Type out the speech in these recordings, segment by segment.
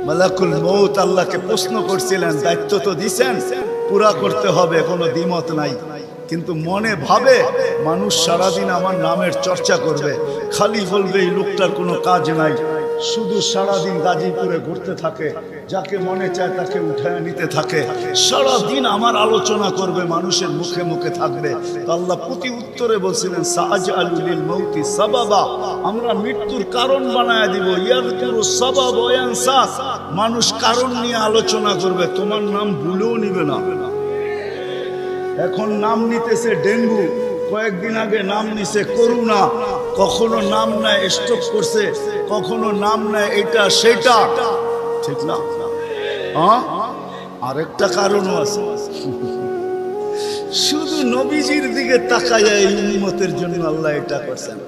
মালাকুল মউত আল্লাহকে প্রশ্ন করছিলেন, দায়িত্ব তো দিছেন, পুরা করতে হবে, কোনো দ্বিমত নাই। কিন্তু মনে ভাবে মানুষ সারাদিন আমার নামের চর্চা করবে, খালি বলবে এই লোকটার কোনো কাজ নাই, শুধু সারাদিন গাজীপুরে ঘুরতে থাকে, যাকে মনে চায় তাকে উঠায় নিতে থাকে, সারাদিন আমার আলোচনা করবে, মানুষের মুখে মুখে থাকবে। তো আল্লাহ প্রতি উত্তরে বলছিলেন, সাআজআলু লিল মাউতি সাবাবা, আমরা মৃত্যুর কারণ বানায় দিব। ইয়াযকুরু সাবাব ওয়া ইয়ানসা, মানুষ কারণ নিয়ে আলোচনা করবে, তোমার নাম ভুলেও নিবে না। এখন নাম নিতেছে ডেঙ্গু, কয়েকদিন আগে নাম নিছে করোনা, কখনো নাম নেয় স্ট্রোক করছে, কখনো নাম নেয় এটা সেটা, ঠিক না? হ্যাঁ, আরেকটা কারণও আছে, শুধু নবীজির দিকে তাকায় এই উম্মতের জন্য আল্লাহ এটা করছেন,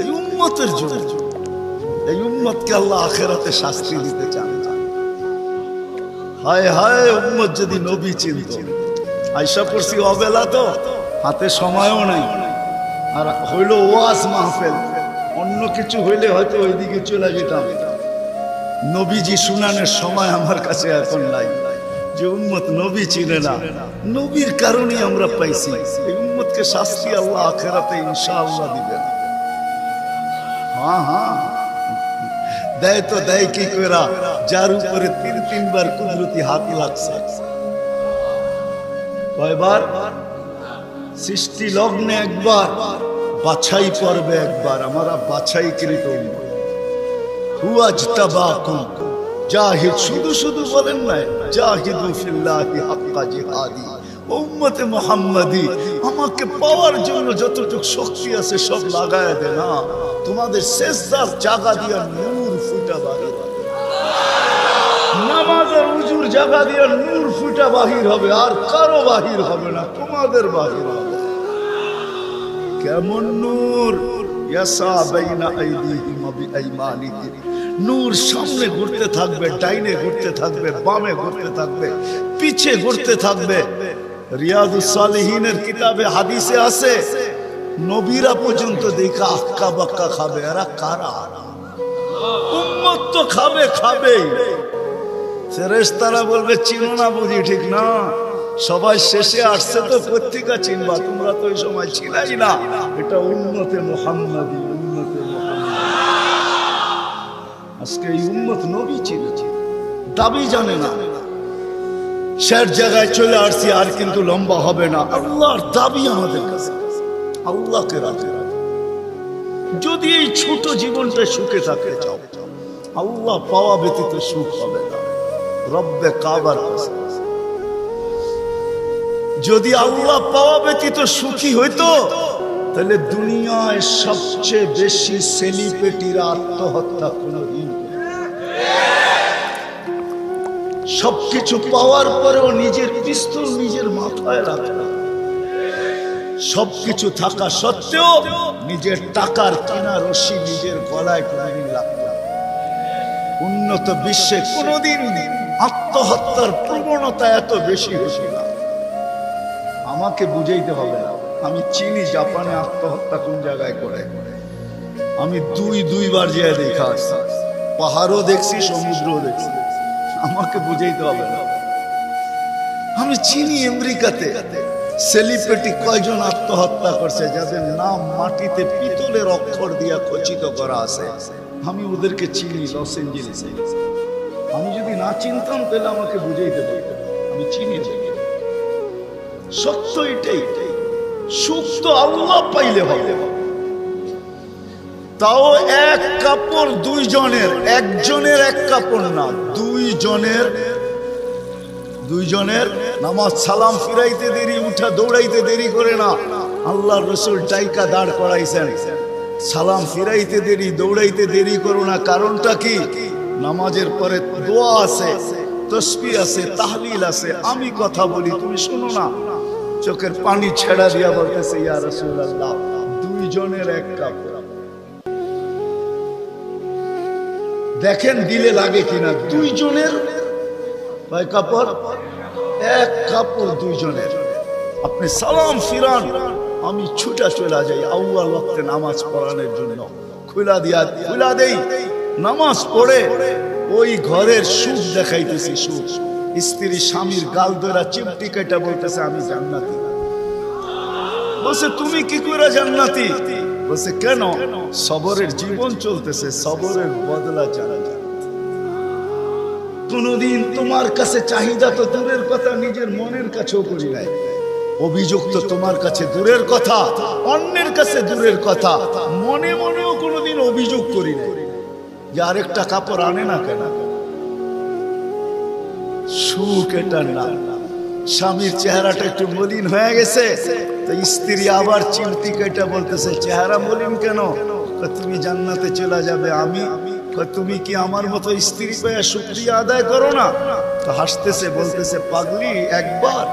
এই উম্মতের জন্য। এই উম্মতকে আল্লাহ আখিরাতে শাস্তি দিতে চান। হায় হায়, উম্মত যদি নবী চিনত। আয়সা করছি অবেলা, তো হাতে সময়ও নাই, আর হইল ওয়াজ মাহফিল, অন্য কিছু হইলে হয়তো ওইদিকে চলে যেতাম। নবীজি শুনানোর সময় আমার কাছে এখন নাই। যে উম্মত নবী চিনে না, নবীর কারণে আমরা পাইছি, এই উম্মতকে শাস্তি আল্লাহ আখিরাতে ইনশাআল্লাহ দিবেন। হ্যাঁ হ্যাঁ, দেয় তো দেয় কি কইরা, যার উপরে 3 বার কুদরতি হাত লাগছে। কয়বার? সৃষ্টি লগ্নে একবার, বাছাই পর্বে একবার। আমরা বাছাইকৃত উম্মত। হুয়াজতাবাকুম, জাহিদ, শুধু শুধু বলেন না, জাহিদু ফিল্লাহি হাক্কা জিহাদি। উম্মতে মুহাম্মাদি, আমাকে পাওয়ার জন্য যতটুকু শক্তি আছে সব লাগায় দে না, তোমাদের সেজদার জায়গা দিয়া নূর ফুটা বাহির হবে, নামাজের উজুর জায়গা দিয়া নূর ফুটা বাহির হবে, আর কারো বাহির হবে না, তোমাদের বাহির হবে। কেমন নূর? ইয়াসা বাইনা আইদিহিম ওয়া বিআইমানিহিম, নূর সামনে ঘুরতে থাকবে, ডাইনে ঘুরতে থাকবে, বামে ঘুরতে থাকবে, পিছে ঘুরতে থাকবে। রিয়াদুস সালিহিনের কিতাবে হাদিসে আছে, নবীরা পর্যন্ত দেখা আক্কা বাক্কা খাবে। এরা কারা? উম্মত তো খাবে, খাবেই। ফেরেশতারা বলবে চিনো না বুঝি, ঠিক না? সবাই শেষে আসছে তো পত্রিকা চিনবা, তোমরা তো ওই সময় ছিলাই না। এটা উম্মতে মুহাম্মাদি, উম্মতে মুহাম্মাদি। আজকে এই উম্মত নবী চিনেছে, দাবি জানে না। শেষ জায়গায় চলে আসছি, আর কিন্তু লম্বা হবে না। আল্লাহর দাবি আমাদের কাছে, আল্লাহকে রাখে। যদি এই ছোট জীবনটা সুখে থাকে চাও, আল্লাহ পাওয়া ব্যতীত সুখ হবে না। রব্বে কাবার কাছে যদি আল্লাহ পাওয়া ব্যতীত সুখী হইতো, তাহলে দুনিয়ায় সবচেয়ে বেশি সেলিব্রিটিরা আত্মহত্যা কোনদিন, সবকিছু পাওয়ার পরেও নিজের পিস্তল নিজের মাথায় রাখে, সবকিছু থাকা সত্ত্বেও নিজের টাকার কিনা রশি নিজের গলায় কোনদিন লাগতো। উন্নত বিশ্বে কোনদিন আত্মহত্যার প্রবণতা এত বেশি হয়েছে না। আমাকে বুঝাইতে হবে না, আমি চিনি জাপানে আত্মহত্যা কোন জায়গায় করে। আমি দুইবার যেয়ে দেখা আসছি, পাহাড়ও দেখছি, সমুদ্রও দেখছি। আমাকে বুঝাইতে হবে না, আমি চিনি আমেরিকাতে সেলিব্রিটি কয়জন আত্মহত্যা করছে, যাদের নাম মাটিতে পিতলের অক্ষর দিয়া খচিত করা আছে। আমি ওদেরকে চিনি লস এঞ্জেলেসে। আমি যদি না চিনতাম তাহলে আমাকে বুঝাইতে পারতাম, আমি চিনি। সত্য এটাই, সুখ তো আল্লাহ পাইলে হবে। তাও এক কাপড় দুইজনের, একজনের এক কাপড় না, দুইজনের নামাজ সালাম ফিরাইতে দেরি, উঠা দৌড়াইতে দেরি করে না। আল্লাহর রাসূল ডাইকা দাঁড় করাইছেন, সালাম ফিরাইতে দেরি, দৌড়াইতে দেরি করো না। কারণটা কি? নামাজের পরে দোয়া আছে, তাসবিহ আছে, তাহলিল আছে। আমি কথা বলি, তুমি শোনো না। চোখের পানি ছেড়া দিয়া বলতেছে, ইয়া রাসূলুল্লাহ, দুইজনের এক কাপড়। দেখেন দিলে লাগে কিনা। দুইজনের কয় কাপড়? এক কাপড় দুইজনের। আপনি সালাম ফিরান, আমি ছুটা চলে যাই আউয়াল ওয়াক্তে নামাজ পড়ানোর জন্য, খুলা দেই। নামাজ পড়ে ওই ঘরের সুখ দেখাইতেছি, সুখ। স্ত্রী স্বামীর গাল ধরা চিমটি কেটে বলতেছে আমি জান্নাতি। বলছে তুমি কি করে জান্নাতি? বলছে কেন? সবরের জীবন চলতেছে, সবরের বদলা জানা যায়। কোনদিন তোমার কাছে চাহিদা তো দূরের কথা, নিজের মনের কাছেও করি নাই। অভিযোগ তো তোমার কাছে দূরের কথা, অন্যের কাছে দূরের কথা, মনে মনেও কোনোদিন অভিযোগ করি নাই যে আরেকটা কাপড় আনে না কেন। সুখ এটার নাম। স্বামীর চেহারাটা একটু মলিন হয়ে গেছে, তো স্ত্রী আবার চিমটি কেটে বলতেছে চেহারা মলিন কেন? তুমি জান্নাতে চলে যাবে। আমি তুমি কি আমার মতো স্ত্রী পেয়ে শুকরিয়া আদায় করো না? তো হাসতেছে, বলতেছে পাগলি, একবার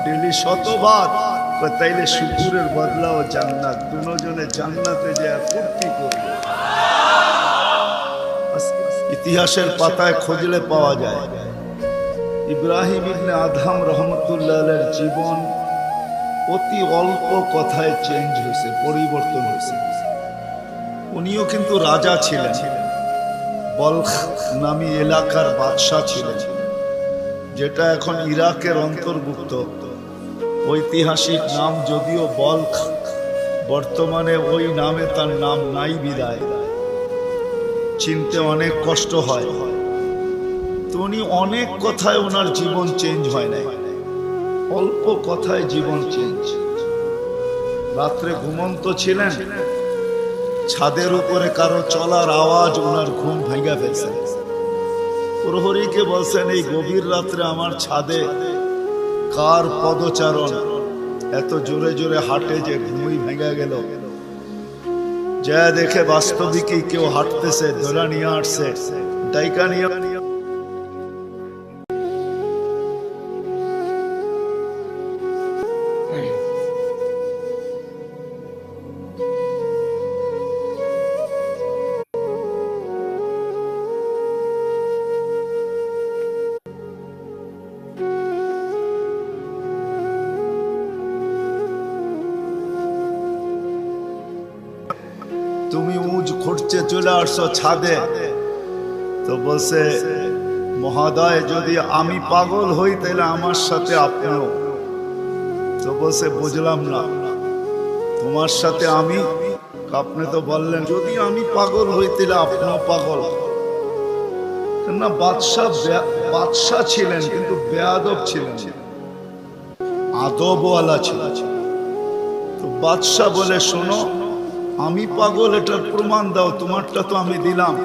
ডেলি 100বার। তাইলে শুকুরের বদলাও জান্নাত। দুজনে জান্নাতে যায় ফুর্তি করবে। ইতিহাসের পাতায় খুঁজলে পাওয়া যায় ইব্রাহিম ইবনে আদহাম রহমতুল্লাহ আলাইহির জীবন অতি অল্প কথায় চেঞ্জ হয়েছে, পরিবর্তন হয়েছে। উনিও কিন্তু রাজা ছিলেন, বলখ নামী এলাকার বাদশাহ ছিলেন, যেটা এখন ইরাকের অন্তর্ভুক্ত। ঐতিহাসিক নাম যদিও বলখ, বর্তমানে ওই নামে তার নাম নাই বিদায়, চিনতে অনেক কষ্ট হয়। তো উনি অনেক কথায় ওনার জীবন চেঞ্জ হয় নাই, অল্প কথায় জীবন চেঞ্জ। রাত্রে ঘুমন্ত ছিলেন, ছাদের উপরে কারো চলার আওয়াজ ওনার ঘুম ভেঙে ফেলছে। প্রহরীকে বলছেন এই গভীর রাত্রে আমার ছাদে কার পদচারণ এত জোরে জোরে হাঁটে যে ঘুমই ভেঙে গেল। যা দেখে বাস্তবিকই কেউ হাঁটতেছে, ধরা নিয়ে আসছে, ডাইকা নিয়ে। তুমি উজ খুঁড়ছে চলে আসছো ছাদে। তো বলছে মহোদয় যদি আমি পাগল হই তাহলে আমার সাথে আপনিও। তো বলছে বুঝলাম না, তোমার সাথে আমি? আপনি তো বললেন যদি আমি পাগল হই তাহলে আপনিও পাগল। না, বাদশাহ ছিলেন কিন্তু বেয়াদব ছিলেন, আদবওয়ালা ছিলেন। তো বাদশাহ বলে শোনো, আমি পাগল এটার প্রমাণ দাও, তোমারটা তো আমি দিলাম।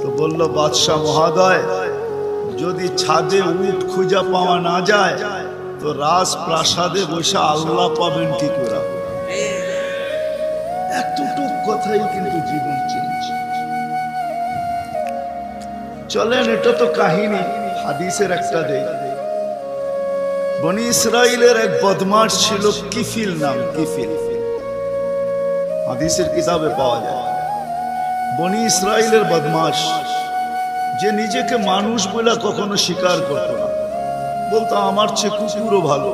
তো বলল বাদশাহ মহোদয় যদি ছাদে উট খুঁজা পাওয়া না যায় তো রাজপ্রাসাদে বসে আল্লাহ পাবেন কি করে? এতটুক কথাই কিন্তু জীবন চেঞ্জ। চলেন, এটা তো কাহিনী, হাদিসের একটা দেই। বনি ইসরাইলের এক বদমাশ ছিল কিফিল নাম, কিফিল, হাদিসের কিতাবে পাওয়া যায়। বনি ইসরাইলের বদমাশ, যে নিজেকে মানুষ বলে কখনো স্বীকার করত না, বলতো আমার চেয়ে কুকুরও ভালো।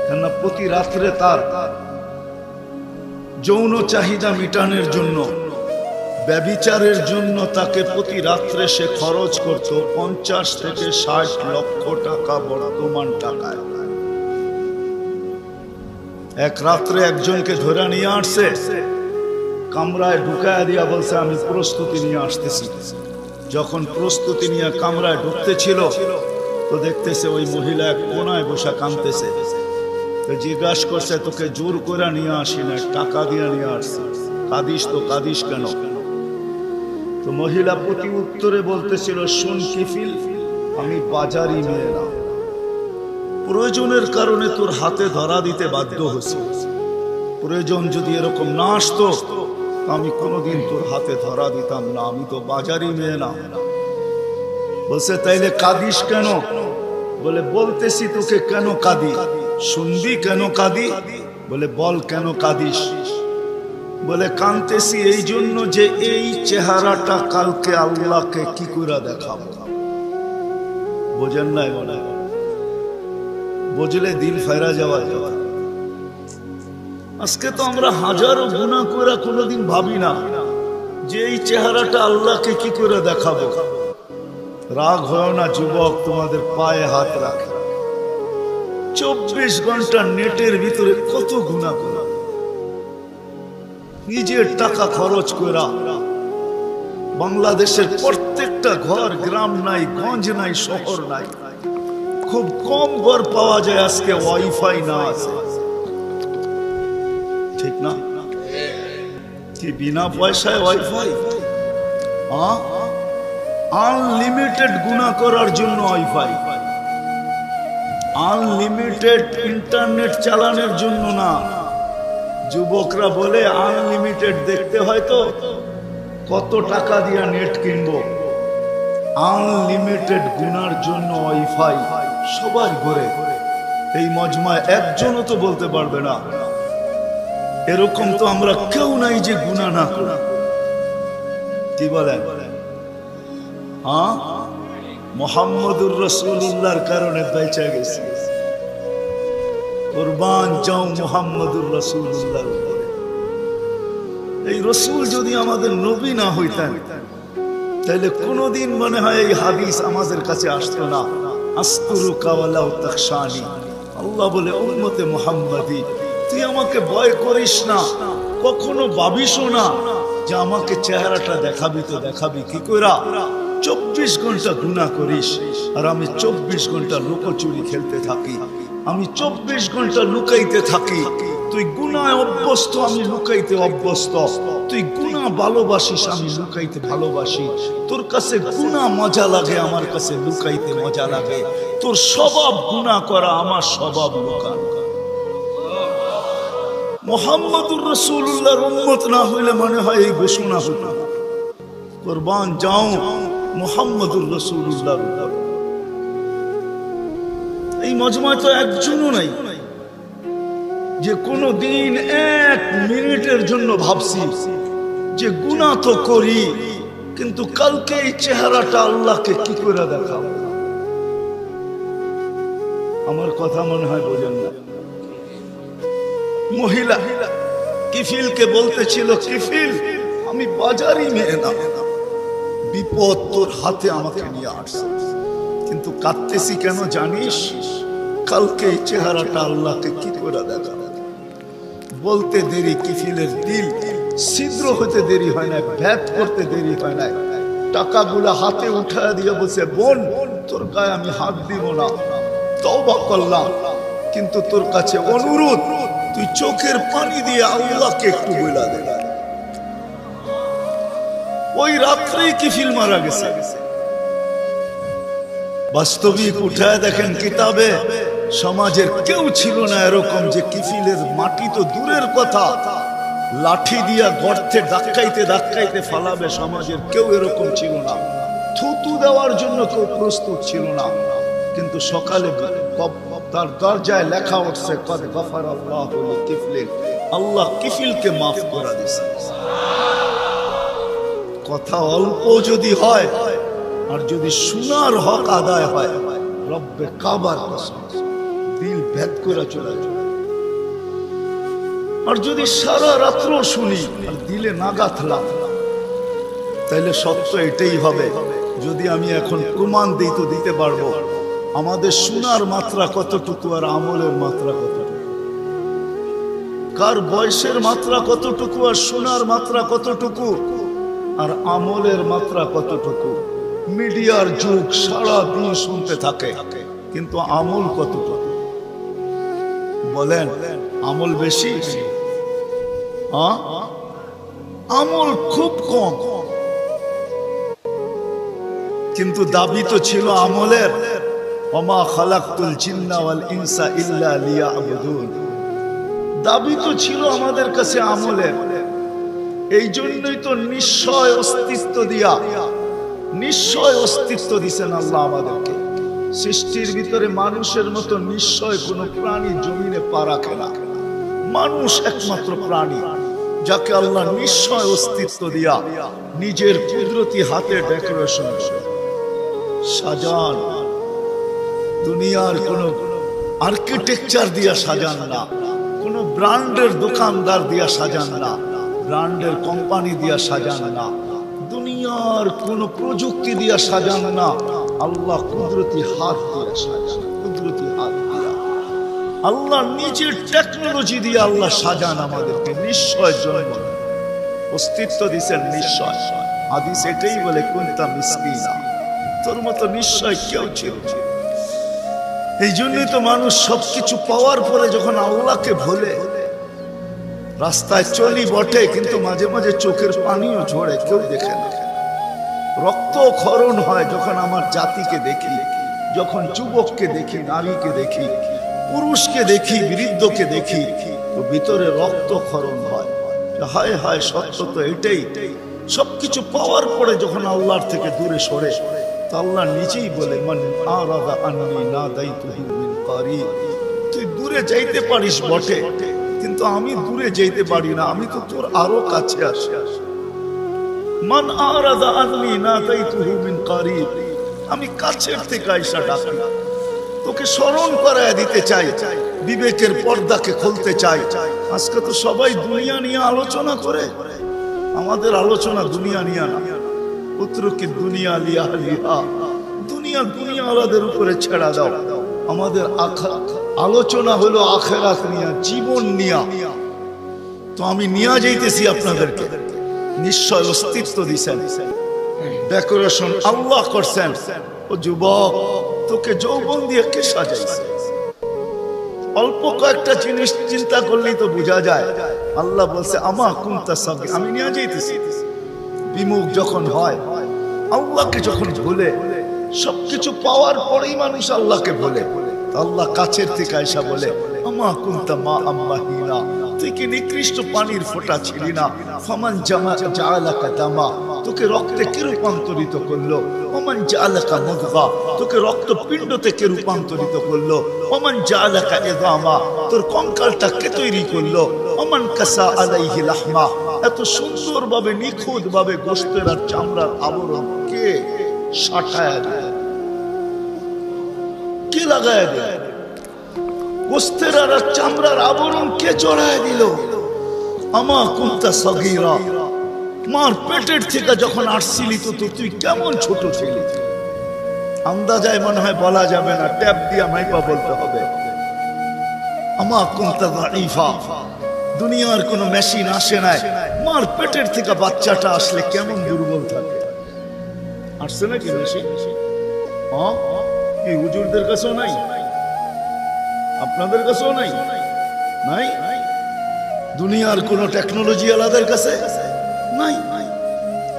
কেননা প্রতি রাত্রে তার যৌন চাহিদা মিটানোর জন্য, ব্যভিচারের জন্য তাকে প্রতি রাত্রে সে খরচ করত 50 থেকে 60 লক্ষ টাকা বর্তমান টাকায়। এক রাত্রে একজনকে ধরে নিয়ে আসছে, কামরায় ঢুকায় দিয়া বলছে আমি প্রস্তুতি নিয়ে আসতেছি। যখন প্রস্তুতি নিয়ে কামরায় ঢুকতে ছিল তো দেখতেছে ওই মহিলা এক কোনায় বসে কাঁদতেছে। তো জিজ্ঞাসা করছে তোকে জোর করে নিয়ে আসি না, টাকা দিয়ে নিয়ে আসছি, কাঁদিস তো কাঁদিস কেন? তো মহিলা প্রতি উত্তরে বলতেছিল শোন কিফিল, আমি বাজারি মেয়ে না, প্রয়োজনের কারণে তোর হাতে ধরা দিতে বাধ্য হয়েছি। প্রয়োজন যদি এরকম না আসতো আমি কোনোদিন তোর হাতে ধরা দিতাম না, আমি তো বাজারি মেয়ে না। বলছে তাইলে কাঁদিস কেন? বলে বলতেছি তোকে কেন কাঁদি, শুনবি কেন কাঁদি? বলে বল কেন কাঁদিস? বলে কাঁদতেছি এই জন্য যে এই চেহারাটা কালকে আল্লাহকে কি করে দেখাবো। বোঝেন নাই? বলে বুঝলে দিল ফেরা যাওয়া যাওয়া। আজকে তো আমরা হাজারো গুনাহ করে কোনোদিন ভাবি না যে এই চেহারাটা আল্লাহকে কি করে দেখাবো। রাগ হয় না যুবক, তোমাদের পায়ে হাত রাখে। 24 ঘন্টা নেটের ভিতরে কত গুনাহ করা, নিজের টাকা খরচ করা। বাংলাদেশের প্রত্যেকটা ঘর, গ্রাম নাই, গঞ্জ নাই, শহর নাই, খুব কম ঘর পাওয়া যায় আজকে ওয়াইফাই না আছে, ঠিক না? কি বিনা পয়সায় ওয়াইফাই? আনলিমিটেড গুনাহ করার জন্য ওয়াইফাই, আনলিমিটেড ইন্টারনেট চালানোর জন্য না। যুবকরা বলে আনলিমিটেড দেখতে হয় তো কত টাকা দিয়ে নেট কিনবো। আনলিমিটেড গুনার জন্য ওয়াইফাই সবার ঘরে। এই মজমায় একজনও তো বলতে পারবে না এরকম তো আমরা কেউ নাই যে গুনাহ না করি। কি বলেন? মুহাম্মদুর রাসূলুল্লাহর কারণে বেঁচে গেছি। কুরবান যাও মুহাম্মদুর রাসূলুল্লাহর উপরে। এই রাসূল যদি আমাদের নবী না হইতেন তাহলে কোনদিন মনে হয় এই হাদিস আমাদের কাছে আসতো না। আস্তুরুকা ওয়ালাউ তাখশানি। আল্লাহ বলে উম্মতে মুহাম্মাদি, তুই আমাকে ভয় করিস না, কখনো ভাবিসও না যে আমাকে চেহারাটা দেখাবি। তো দেখাবি কি কইরা? 24 ঘন্টা গুনাহ করিস আর আমি 24 ঘন্টা লুকোচুরি খেলতে থাকি, আমি 24 ঘন্টা লুকাইতে থাকি। তুই গুনায় অভ্যস্ত, আমি লুকাইতে অভ্যস্ত। তুই গুনাহ ভালোবাসিস, আমি লুকাইতে ভালোবাসি। তোর কাছে গুনাহ মজা লাগে, আমার কাছে লুকাইতে মজা লাগে। তোর স্বভাব গুনাহ করা, আমার স্বভাব লুকানো। মুহাম্মদুর রাসূলুল্লাহর উম্মত না হইলে মনে হয় এই ঘোষণা হতো। কুরবান যাও মুহাম্মদুর রাসূলুল্লাহর উপর। এই মজমায় তো একজনও নাই যে কোনো দিন 1 মিনিটের জন্য ভাবছি যে গুনাহ তো করি, কিন্তু কালকে এই চেহারাটা আল্লাহকে কি করে দেখাবো। আমার কথা মনে হয় বোঝেন না। মহিলা কিফিলকে বলতেছিল, কিফিল আমি বাজারি মেয়ে না, বিপদ তোর হাতে আমাকে নিয়ে আসছে, কিন্তু কাঁদতেছি কেন জানিস? কালকে এই চেহারাটা আল্লাহকে কি করে দেখাবো। বলতে দেরি কিফিলের দিল ছিদ্র হতে দেরি হয় না, ভেদ করতে দেরি হয় না। টাকাগুলা হাতে উঠায় দিয়ে বলছে, বোন তোর গায়ে আমি হাত দিব না, তওবা করলাম, কিন্তু তোর কাছে অনুরোধ তুই চোখের পানি দিয়ে আল্লাহকে একটু বইলা দে। ওই রাত্রেই কিফিল মারা গেছে। বাস্তবিক উঠায় দেখেন কিতাবে, সমাজের কেউ ছিল না এরকম যে কিফিলের মাটি তো দূরের কথা, লাঠি দিয়া গর্তে ধাক্কাইতে ধাক্কাইতে ফালাবে, সমাজের কেউ এরকম ছিল না। থুতু দেওয়ার জন্য কেউ প্রস্তুত ছিল না। কিন্তু সকালে তার দরজায় লেখা উঠছে, কদ গফারাল্লাহু লিকিফলিন, আল্লাহ কিফিলকে মাফ করে দিয়েছে। কথা অল্প যদি হয় আর যদি শোনার হক আদায় হয়, রব্বে কাবার কসম দিল ভেদ করে চলে যায়। আর যদি সারা রাত্র শুনি আর দিলে নাগাত লাগে, তাহলে সত্য এটাই হবে। যদি আমি এখন প্রমাণ দিই তো দিতে পারবো আমাদের শোনার মাত্রা কতটুকু আর আমলের মাত্রা কতটুকু, কার বয়সের মাত্রা কতটুকু আর শোনার মাত্রা কতটুকু আর আমলের মাত্রা কতটুকু। মিডিয়ার যুগ, সারা দিন শুনতে থাকে, কিন্তু আমল কতটুকু বলেন? আমল বেশি, আমল খুব কম, কিন্তু দাবি তো ছিল আমলের। ওমা খালাকতুল জিন্না ওয়াল ইনসা ইল্লা লিয়াবুদুন, দাবি তো ছিল আমাদের কাছে আমলের। এই জন্যই তো নিশ্চয় অস্তিত্ব দিয়া, নিশ্চয় অস্তিত্ব দিছেন আল্লাহ আমাদেরকে। সৃষ্টির ভিতরে মানুষের মতো নিশ্চয় কোন প্রাণী জমিনে পা রাখে না। মানুষ একমাত্র প্রাণী যাকে আল্লাহ নিশ্চয় অস্তিত্ব দিয়া নিজের কুদরতি হাতে ডেকোরেশন করে সাজান। দুনিয়ার কোন আর্কিটেকচার দিয়া সাজান না, কোন ব্র্যান্ডের দোকানদার দিয়া সাজান না, ব্র্যান্ডের কোম্পানি দিয়া সাজান না, দুনিয়ার কোন প্রযুক্তি দিয়া সাজান না, আল্লাহ কুদরতি হাত দিয়ে সাজান, কুদরতি হাত দিয়া আল্লাহ নিজের টেকনোলজি দিয়ে আল্লাহ সাজান আমাদেরকে। নিশ্চয় জন্ম অস্তিত্ব দিচ্ছেন নিশ্চয়। হাদিস এটাই বলে কুনতা মিসকিনা, তোর মতো নিশ্চয় কেউ ছিল। এই জন্যই তো মানুষ সবকিছু পাওয়ার পরে যখন আল্লাহকে ভোলে, রাস্তায় চলি বটে কিন্তু মাঝে মাঝে চোখের পানিও ঝরে, কেউ দেখে না। রক্ত ক্ষরণ হয় যখন আমার জাতিকে দেখি, যখন যুবককে দেখি, নারীকে দেখি, পুরুষকে দেখি, বৃদ্ধকে দেখি, তো ভিতরে রক্ত ক্ষরণ হয়। হায় হায়, সত্য তো এটাই। সবকিছু পাওয়ার পরে যখন আল্লাহর থেকে দূরে সরে, তো আল্লাহ নিজেই বলে মান আরাদা আন্নী নাদাইতুহু মিন কারিব, তুই দূরে যাইতে পারিস বটে কিন্তু আমি দূরে যাইতে পারি না, আমি তো তোর আরো কাছে আসি। মান আরাদা আন্নী নাদাইতুহু মিন কারিব, আমি কাছের থেকে আইসা ডাকি, তোকে স্মরণ করায় দিতে চাই, বিবেকের পর্দাকে খুলতে চাই। আজকে তো সবাই দুনিয়া নিয়ে আলোচনা করে, আমাদের আলোচনা দুনিয়া নিয়ে না। পুত্রকে দুনিয়া লিয়া লিহা, দুনিয়া দুনিয়াওয়ালাদের উপরে ছেড়া দাও। আমাদের আলোচনা হলো আখিরাত নিয়া, জীবন নিয়া। তো আমি নিয়ে যাইতেছি আপনাদেরকে। নিশ্চয় অস্তিত্ব দিছেন, ডেকোরেশন আল্লাহ করছেন। ও যুবক, তোকে যৌবন দিয়ে কে সাজাইছে? অল্প কয়েকটা জিনিস চিন্তা করলেই তো বোঝা যায়। আল্লাহ বলছে আমা কুনতা সাগীর, আমি নিয়ে যাইতেছি। বিমুখ যখন হয়, আল্লাহকে যখন ভুলে, সবকিছু পাওয়ার পরেই মানুষ আল্লাহকে ভুলে, আল্লাহ কাছের থেকে আয়সা বলে আমা কুনতা মা আম্মাহিনা, তুই কি নিকৃষ্ট পানির ফোঁটা ছিলি না? ফামান জাআলাকা দামা, তোকে রক্তে কে রূপান্তরিত করলো? ওমান জাআলাকা মুদগা, তোকে রক্তপিণ্ড থেকে রূপান্তরিত করলো। ওমান জাআলাকা ইযামা, তোর কঙ্কালটা কে তৈরি করলো? ওমান কাসা আলাইহি লাহমা, এত সুন্দরভাবে নিখুঁতভাবে গোশতের আর চামড়ার আবরণ কে সাটায় দেয়, কে লাগায় দেয়? গোশতের আর চামড়ার আবরণ কে চড়ায় দিল? আমা কুনতা সাগীরা, মার পেটের থেকে যখন আসছিলি তো তুই কেমন ছোট ছিলি? আন্দাজায় মনে হয় বলা যাবে না, ট্যাপ দিয়া মাইপা বলতে হবে। আমা কুনতা দাঈফা, দুনিয়ার কোনো মেশিন আসে নাই, মার পেটের থেকে বাচ্চাটা আসলে কেমন দুর্বল থাকে। আসছে নাকি মেশিন? কি হুজুরদের কাছেও নাই? আপনাদের কাছেও নাই? নাই? দুনিয়ার কোন টেকনোলজি আলাদের কাছে নাই।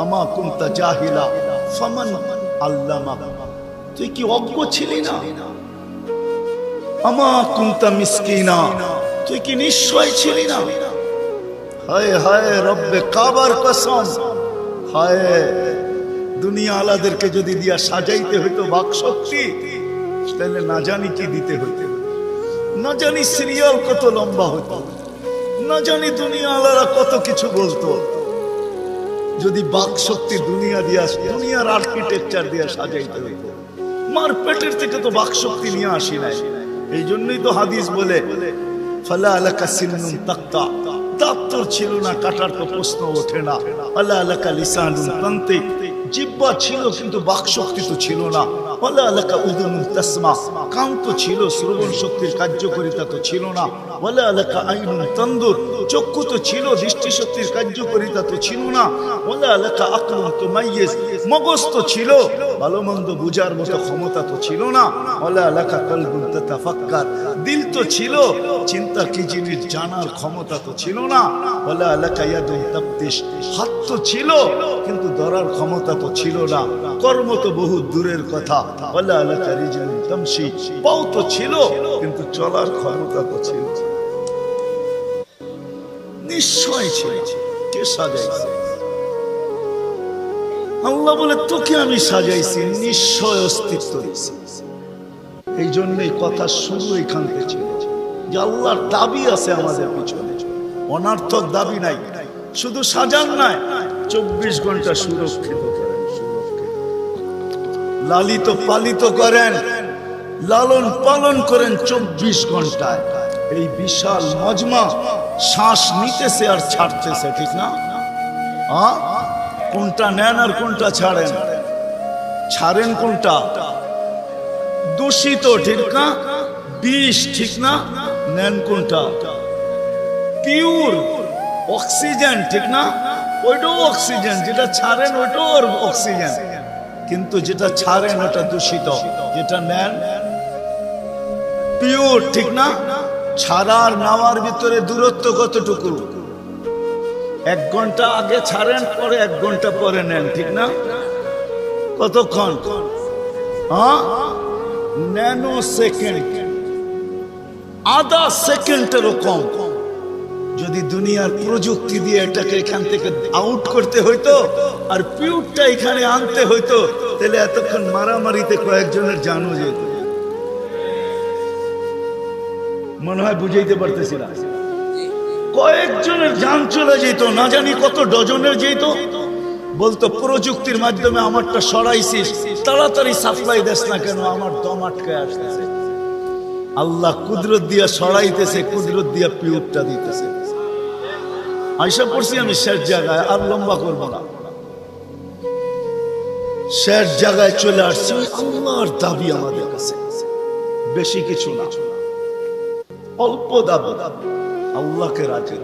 আমা কুনতা জাহিলা ফামান আল্লামা, তুই কি অজ্ঞ ছিলি না? আমা কুনতা মিসকিনা, তুই কি নিশ্চয় ছিলি না? হায় হায় রব্বে কাবার কসম, হায় দুনিয়া আলাদেরকে যদি দিয়া সাজাইতে হইতো বাকশক্তি, তাহলে না জানি কি দিতে হইতো, না জানি সিরিয়াল কত লম্বা হতো, না জানি দুনিয়া আলারা কত কিছু বলতো। যদি বাকশক্তি দুনিয়া দিয়া, দুনিয়ার আর্কিটেকচার দিয়া সাজাইতে হইতো। মার পেটের থেকে তো বাকশক্তি নিয়ে আসি নাই। এই জন্যই তো হাদিস বলে ফালা আলাকা সিন্নুন তাক্তা, দাঁত তোর ছিল না, কাটার তো প্রশ্ন ওঠে না। আলা আলাকা লিসানুন তান্তিক, জিহ্বা ছিল কিন্তু বাকশক্তি তো ছিল না। ওয়ালা আলাকা উযুনুন তাসমা, কান তো ছিল, শ্রবণ শক্তির কার্যকারিতা তো ছিল না। ওয়ালা আলাকা আইনুন তানদুর, চক্ষু তো ছিল, দৃষ্টি শক্তির কার্যকারিতা তো ছিল না। ওয়ালা আলাকা আকলুন তুমাইয়িজ, মগজ তো ছিল, ভালো মন্দ বুঝার মতো ক্ষমতা তো ছিল না। ওয়ালা আলাকা কলবুন তাতাফাক্কার, দিল তো ছিল, চিন্তা কি জিনিস জানার ক্ষমতা তো ছিল না। ওয়ালা আলাকা ইয়াদুন তাবতিশ, হাত তো ছিল কিন্তু ধরার ক্ষমতা তো ছিল না। কর্ম তো বহু দূরের কথা। ওয়ালা আলাকা রিজলুন তামশি, পাও তো ছিল কিন্তু চলার ক্ষমতা তো ছিল। নিশ্চয় ছিল, কে সাজাইছে? আল্লাহ বলে তোকে আমি সাজাইছি, নিশ্চয় অস্তিত্ব দিয়েছি। এই জন্যই কথা শুরু এখান থেকে ছিল যে আল্লাহর দাবি আছে আমাদের পিছনে, অনার্থক দাবি নাই। শুধু সাজান নাই, 24 ঘন্টা সুরক্ষিত করেন, লালিত পালিত করেন, লালন পালন করেন 24 ঘন্টায়। এই বিশাল মজমা শ্বাস নিতেছে আর ছাড়তেছে, ঠিক না? কোনটা নেন আর কোনটা ছাড়েন? ছাড়েন কোনটা? দূষিত, ঠিক না? বিষ, ঠিক না? নেন কোনটা? পিওর অক্সিজেন, ঠিক না? ওইটাও অক্সিজেন, যেটা ছাড়েন ওইটাও অক্সিজেন, কিন্তু যেটা ছাড়েন ওটা দূষিত, যেটা নেন পিওর, ঠিক না? ছাড়ার নেওয়ার ভিতরে দূরত্ব কতটুকু? 1 ঘন্টা আগে ছাড়েন, পরে 1 ঘন্টা পরে নেন, ঠিক না? কতক্ষণ? ন্যানো সেকেন্ড, আধা সেকেন্ডেরও কম। যদি দুনিয়ার প্রযুক্তি দিয়ে এটাকে এখান থেকে আউট করতে হইতো আর পিউরটা এখানে আনতে হইতো, তাহলে এতক্ষণ মারামারিতে কয়েকজনের জানও যেত। মনে হয় বুঝাইতে পারতেছি না। কয়েকজনের জান চলে যেত, না জানি কত ডজনের যেত। বলতো প্রযুক্তির মাধ্যমে আমারটা সরাইছিস, তাড়াতাড়ি সাপ্লাই দেস না কেন, আমার দম আটকে আসতেছে। আল্লাহ কুদরত দিয়া সরাইতেছে, কুদরত দিয়া পিউরটা দিতেছে। আইসা পড়ছি আমি শেষ জায়গায়, আর লম্বা করব না। শেষ জায়গায় চলে আসছি। আল্লাহর দাবি আমাদের কাছে বেশি কিছু না, অল্প দাবি। আল্লাহকে রাজি,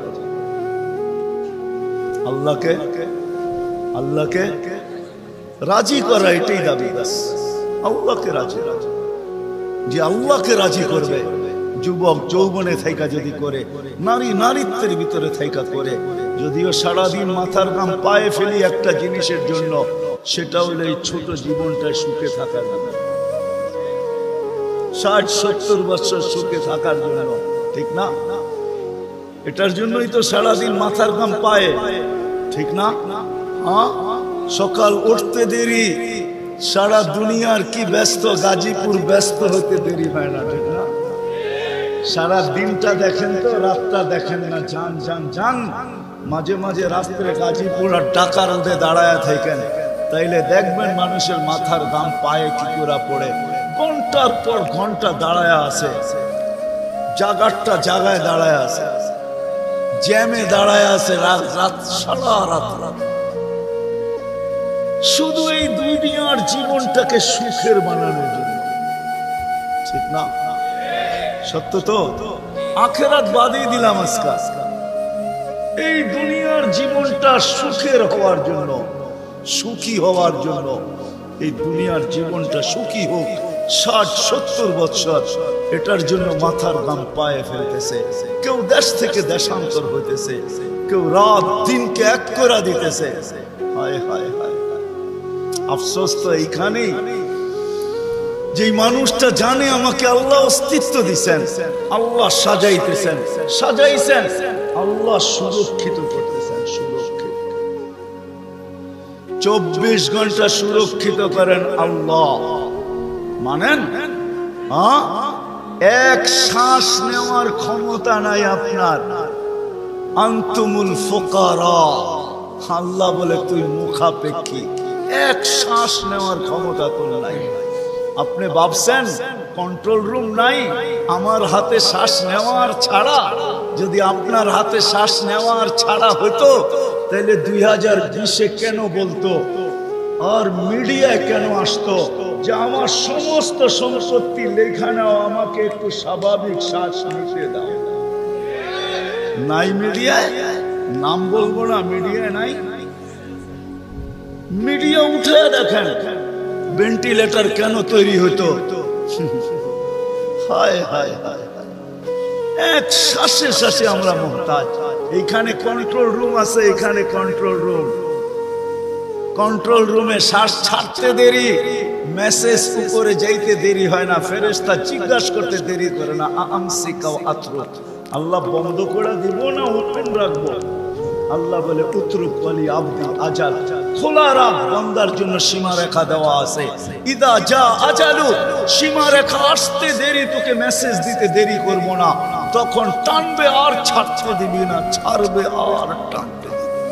আল্লাহকে রাজি করা, এটাই দাবি। আল্লাহকে রাজি, যে আল্লাহকে রাজি করবে। যুবক যৌবনে থাইকা যদি করে, নারী নারীত্বের ভিতরে থাইকা করে, যদিও সারাদিন মাথার ঘাম পায়ে ফেলি একটা জিনিসের জন্য, সেটা হলো এই ছোট জীবনটায় সুখে থাকার জন্য, 60-70 বছর সুখে থাকার জন্য, ঠিক না? এটার জন্যই তো সারাদিন মাথার ঘাম পায়ে, ঠিক না? সকাল উঠতে দেরি, সারা দুনিয়ার কি ব্যস্ত, গাজীপুর ব্যস্ত হতে দেরি হয় না, ঠিক না? সারা দিনটা দেখেন তো, রাতটা দেখেন না। যান যান যান, মাঝে মাঝে রাত্রে গাজীপুর আর ঢাকার রোদে দাঁড়ায় থাকেন, তাইলে দেখবেন মানুষের মাথার ঘাম পায়ে কি করে পড়ে। ঘন্টার পর ঘন্টা দাঁড়ায় আছে, জাগারটা জাগায় দাঁড়ায় আছে, জ্যামে দাঁড়ায় আছে, রাত সারা রাত। শুধু এই দুনিয়ার জীবনটাকে সুখের বানানোর জন্য, ঠিক না? সত্য তো? আখেরাত বাদই দিলাম আজকে। এই দুনিয়ার জীবনটা সুখের হওয়ার জন্য, সুখী হওয়ার জন্য, এই দুনিয়ার জীবনটা সুখী হোক 60-70 বছর, এটার জন্য মাথার ঘাম পায়ে ফেলতেছে। কেউ দেশ থেকে দেশান্তর হইতেছে, কেউ রাত দিনকে এক করে দিতেছে। হায় হায় হায়, আফসোস তো এইখানেই, যে মানুষটা জানে আমাকে আল্লাহ অস্তিত্ব দিচ্ছেন, আল্লাহ সাজাইতেছেন, সাজাইছেন, আল্লাহ সুরক্ষিত করতেছেন, সুরক্ষিত 24 ঘন্টা সুরক্ষিত করেন আল্লাহ। মানেন? এক শ্বাস নেওয়ার ক্ষমতা নাই আপনার। আনতুমুল ফুকারা, আল্লাহ বলে তুই মুখাপেক্ষী, এক শ্বাস নেওয়ার ক্ষমতা তোর নাই। আপনি ভাবছেন কন্ট্রোল রুম নাই? আমার হাতে শ্বাস নেওয়ার ছাড়া, যদি আপনার হাতে শ্বাস নেওয়ার ছাড়া হতো, তাহলে 2020-এ কেন বলতো আর মিডিয়ায় কেন আসতো যে আমার সমস্ত সম্পত্তি লেখা নাও, আমাকে একটু স্বাভাবিক শ্বাস নিতে দাও? নাই মিডিয়ায়, নাম বলবো না, মিডিয়ায় নাই। মিডিয়া উঠে দেখেন ভেন্টিলেটর কেন তৈরি হতো। হায় হায় হায়, এক শ্বাসে শ্বাসে আমরা মুহতাজ। এইখানে কন্ট্রোল রুম আছে, এখানে কন্ট্রোল রুম, কন্ট্রোল রুমে শ্বাস ছাড়তে দেরি, মেসেজ উপরে যাইতে দেরি হয় না, ফেরেশতা জিজ্ঞাসা করতে দেরি করে না। আমসিকাও আতরুক, আল্লাহ বন্ধ করে দিব না ওপেন রাখবো? আল্লাহ বলে উতরুক ওয়ালি আবদি আজাল, খোলা রাখ, বান্দার জন্য সীমা রেখা দেওয়া আছে। ইদা যা আজালু, সীমা রেখা আসতে দেরি, তোকে মেসেজ দিতে দেরি করব না, তখন টানবে আর ছাড়তে দিবি না, ছাড়বে আর টানতে দিবি।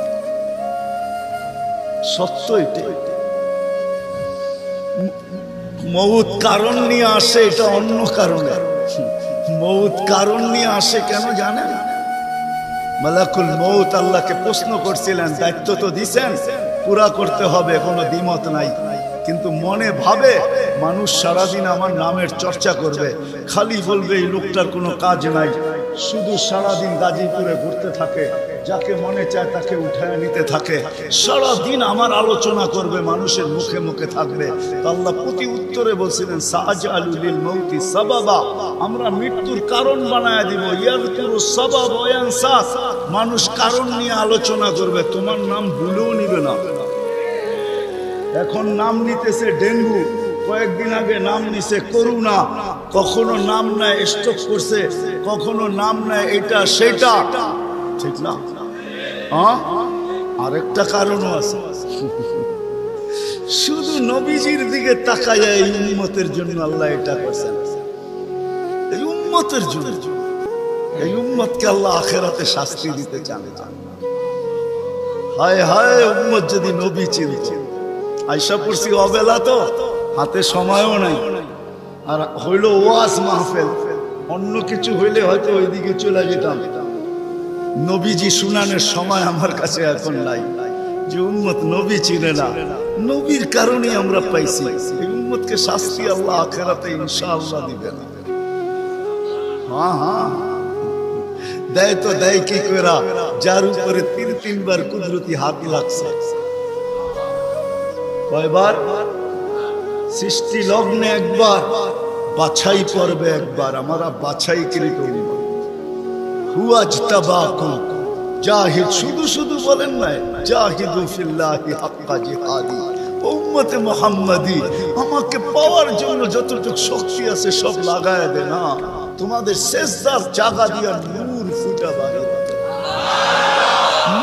সত্য এটাই। মউত কারণ নিয়ে আসে, এটা অন্য কারণে। মউত কারণ নিয়ে আসে কেন জানেন? মালাকুল মউত আল্লাহকে প্রশ্ন করছিলেন, দায়িত্ব তো দিছেন, পুরা করতে হবে, কোনো দ্বিমত নাই। কিন্তু মনে ভাবে মানুষ সারাদিন আমার নামের চর্চা করবে, খালি বলবে এই লোকটার কোনো কাজ নাই, শুধু সারাদিন গাজীপুরে ঘুরতে থাকে, যাকে মনে চায় তাকে উঠায় নিতে থাকে, সারাদিন আমার আলোচনা করবে, মানুষের মুখে মুখে থাকবে। আল্লাহ প্রতি উত্তরে বলছিলেন সাআজালু লিল মাউতি সাবাবা, আমরা মৃত্যুর কারণ বানায় দিব। ইয়াযকুরু সাবাব ওয়া ইয়ানসা, মানুষ কারণ নিয়ে আলোচনা করবে, তোমার নাম ভুলেও নিবে না। এখন নাম নিতেছে ডেঙ্গু, কয়েকদিন আগে নাম নিছে করোনা, কখনো নাম নেয় স্ট্রোক করছে, কখনো নাম নেয় এটা সেটা, ঠিক না? আরেকটা কারণও আছে, শুধু নবীজির দিকে তাকায় এই উম্মতের জন্য আল্লাহ এটা করছেন, এই উম্মতের জন্য। এই উম্মতকে আল্লাহ আখিরাতে শাস্তি দিতে চান। হায় হায়, উম্মত যদি নবী চিনত। আয়সা পড়ছি অবেলা, তো হাতে সময়ও নাই, আর হইল ওয়াজ মাহফিল, অন্য কিছু হইলে হয়তো ওইদিকে চলে যেতাম। নবীজি শুনানোর সময় আমার কাছে এখন নাই, যে উম্মত নবী চিনে না, নবীর কারণে আমরা পাইছি। এই উম্মতকে শাস্তি আল্লাহ আখিরাতে ইনশাআল্লাহ দিবেন। হ্যাঁ, দেয় তো দেয় কি কইরা, যার উপরে 3 বার কুদরতি হাত লাগছে। কয়বার? সৃষ্টি লগ্নে একবার, বাছাই পর্বে একবার। আমরা বাছাইকৃত উম্মত। হুয়াজতাবাকুম, জাহিদ, শুধু শুধু বলেন না, জাহিদু ফিল্লাহি হাক্কা জিহাদি। উম্মতে মুহাম্মাদি, আমাকে পাওয়ার জন্য যতটুকু শক্তি আছে সব লাগায় দে না, তোমাদের সেজদার জায়গা দিয়া নূর ফুটা বাহির হবে,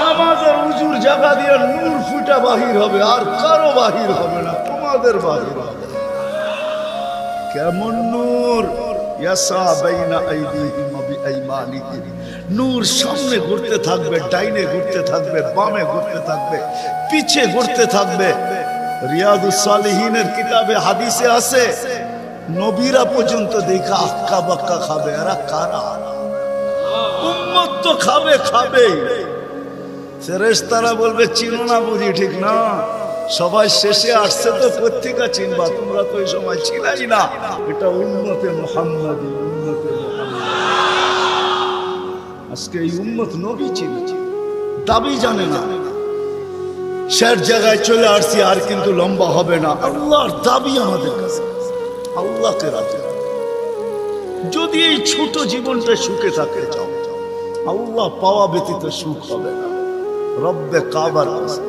নামাজ আর উজুর জায়গা দিয়া নূর ফুটা বাহির হবে, আর কারো বাহির হবে না, তোমাদের বাহির হবে। কেমন নূর? ইয়াসা বাইনা আইদিহিম ওয়া বিআইমানিহিম, নূর সামনে ঘুরতে থাকবে, ডাইনে ঘুরতে থাকবে, বামে ঘুরতে থাকবে, পিছে ঘুরতে থাকবে। রিয়াদুস সালিহিনের কিতাবে হাদিসে আছে, নবীরা পর্যন্ত দেখা আক্কা বাক্কা খাবে। এরা কারা? উম্মত তো খাবে, খাবে। ফেরেশতারা বলবে চিনো না বুঝি, ঠিক না? সবাই শেষে আসছে তো পত্রিকা চিনবা, তোমরা তো এই সময় ছিলাই না। এটা উম্মতে মুহাম্মাদি, উম্মতে মুহাম্মাদি। আজকে এই উম্মত নবী চিনে, দাবি জানে না। শেষ জায়গায় চলে আসছি, আর কিন্তু লম্বা হবে না। আল্লাহর দাবি আমাদের কাছে, আল্লাহকে রাজি। যদি এই ছোট জীবনটা সুখে থাকে যাও, আল্লাহ পাওয়া ব্যতীত সুখ হবে না। রব্বে কাবার কাছে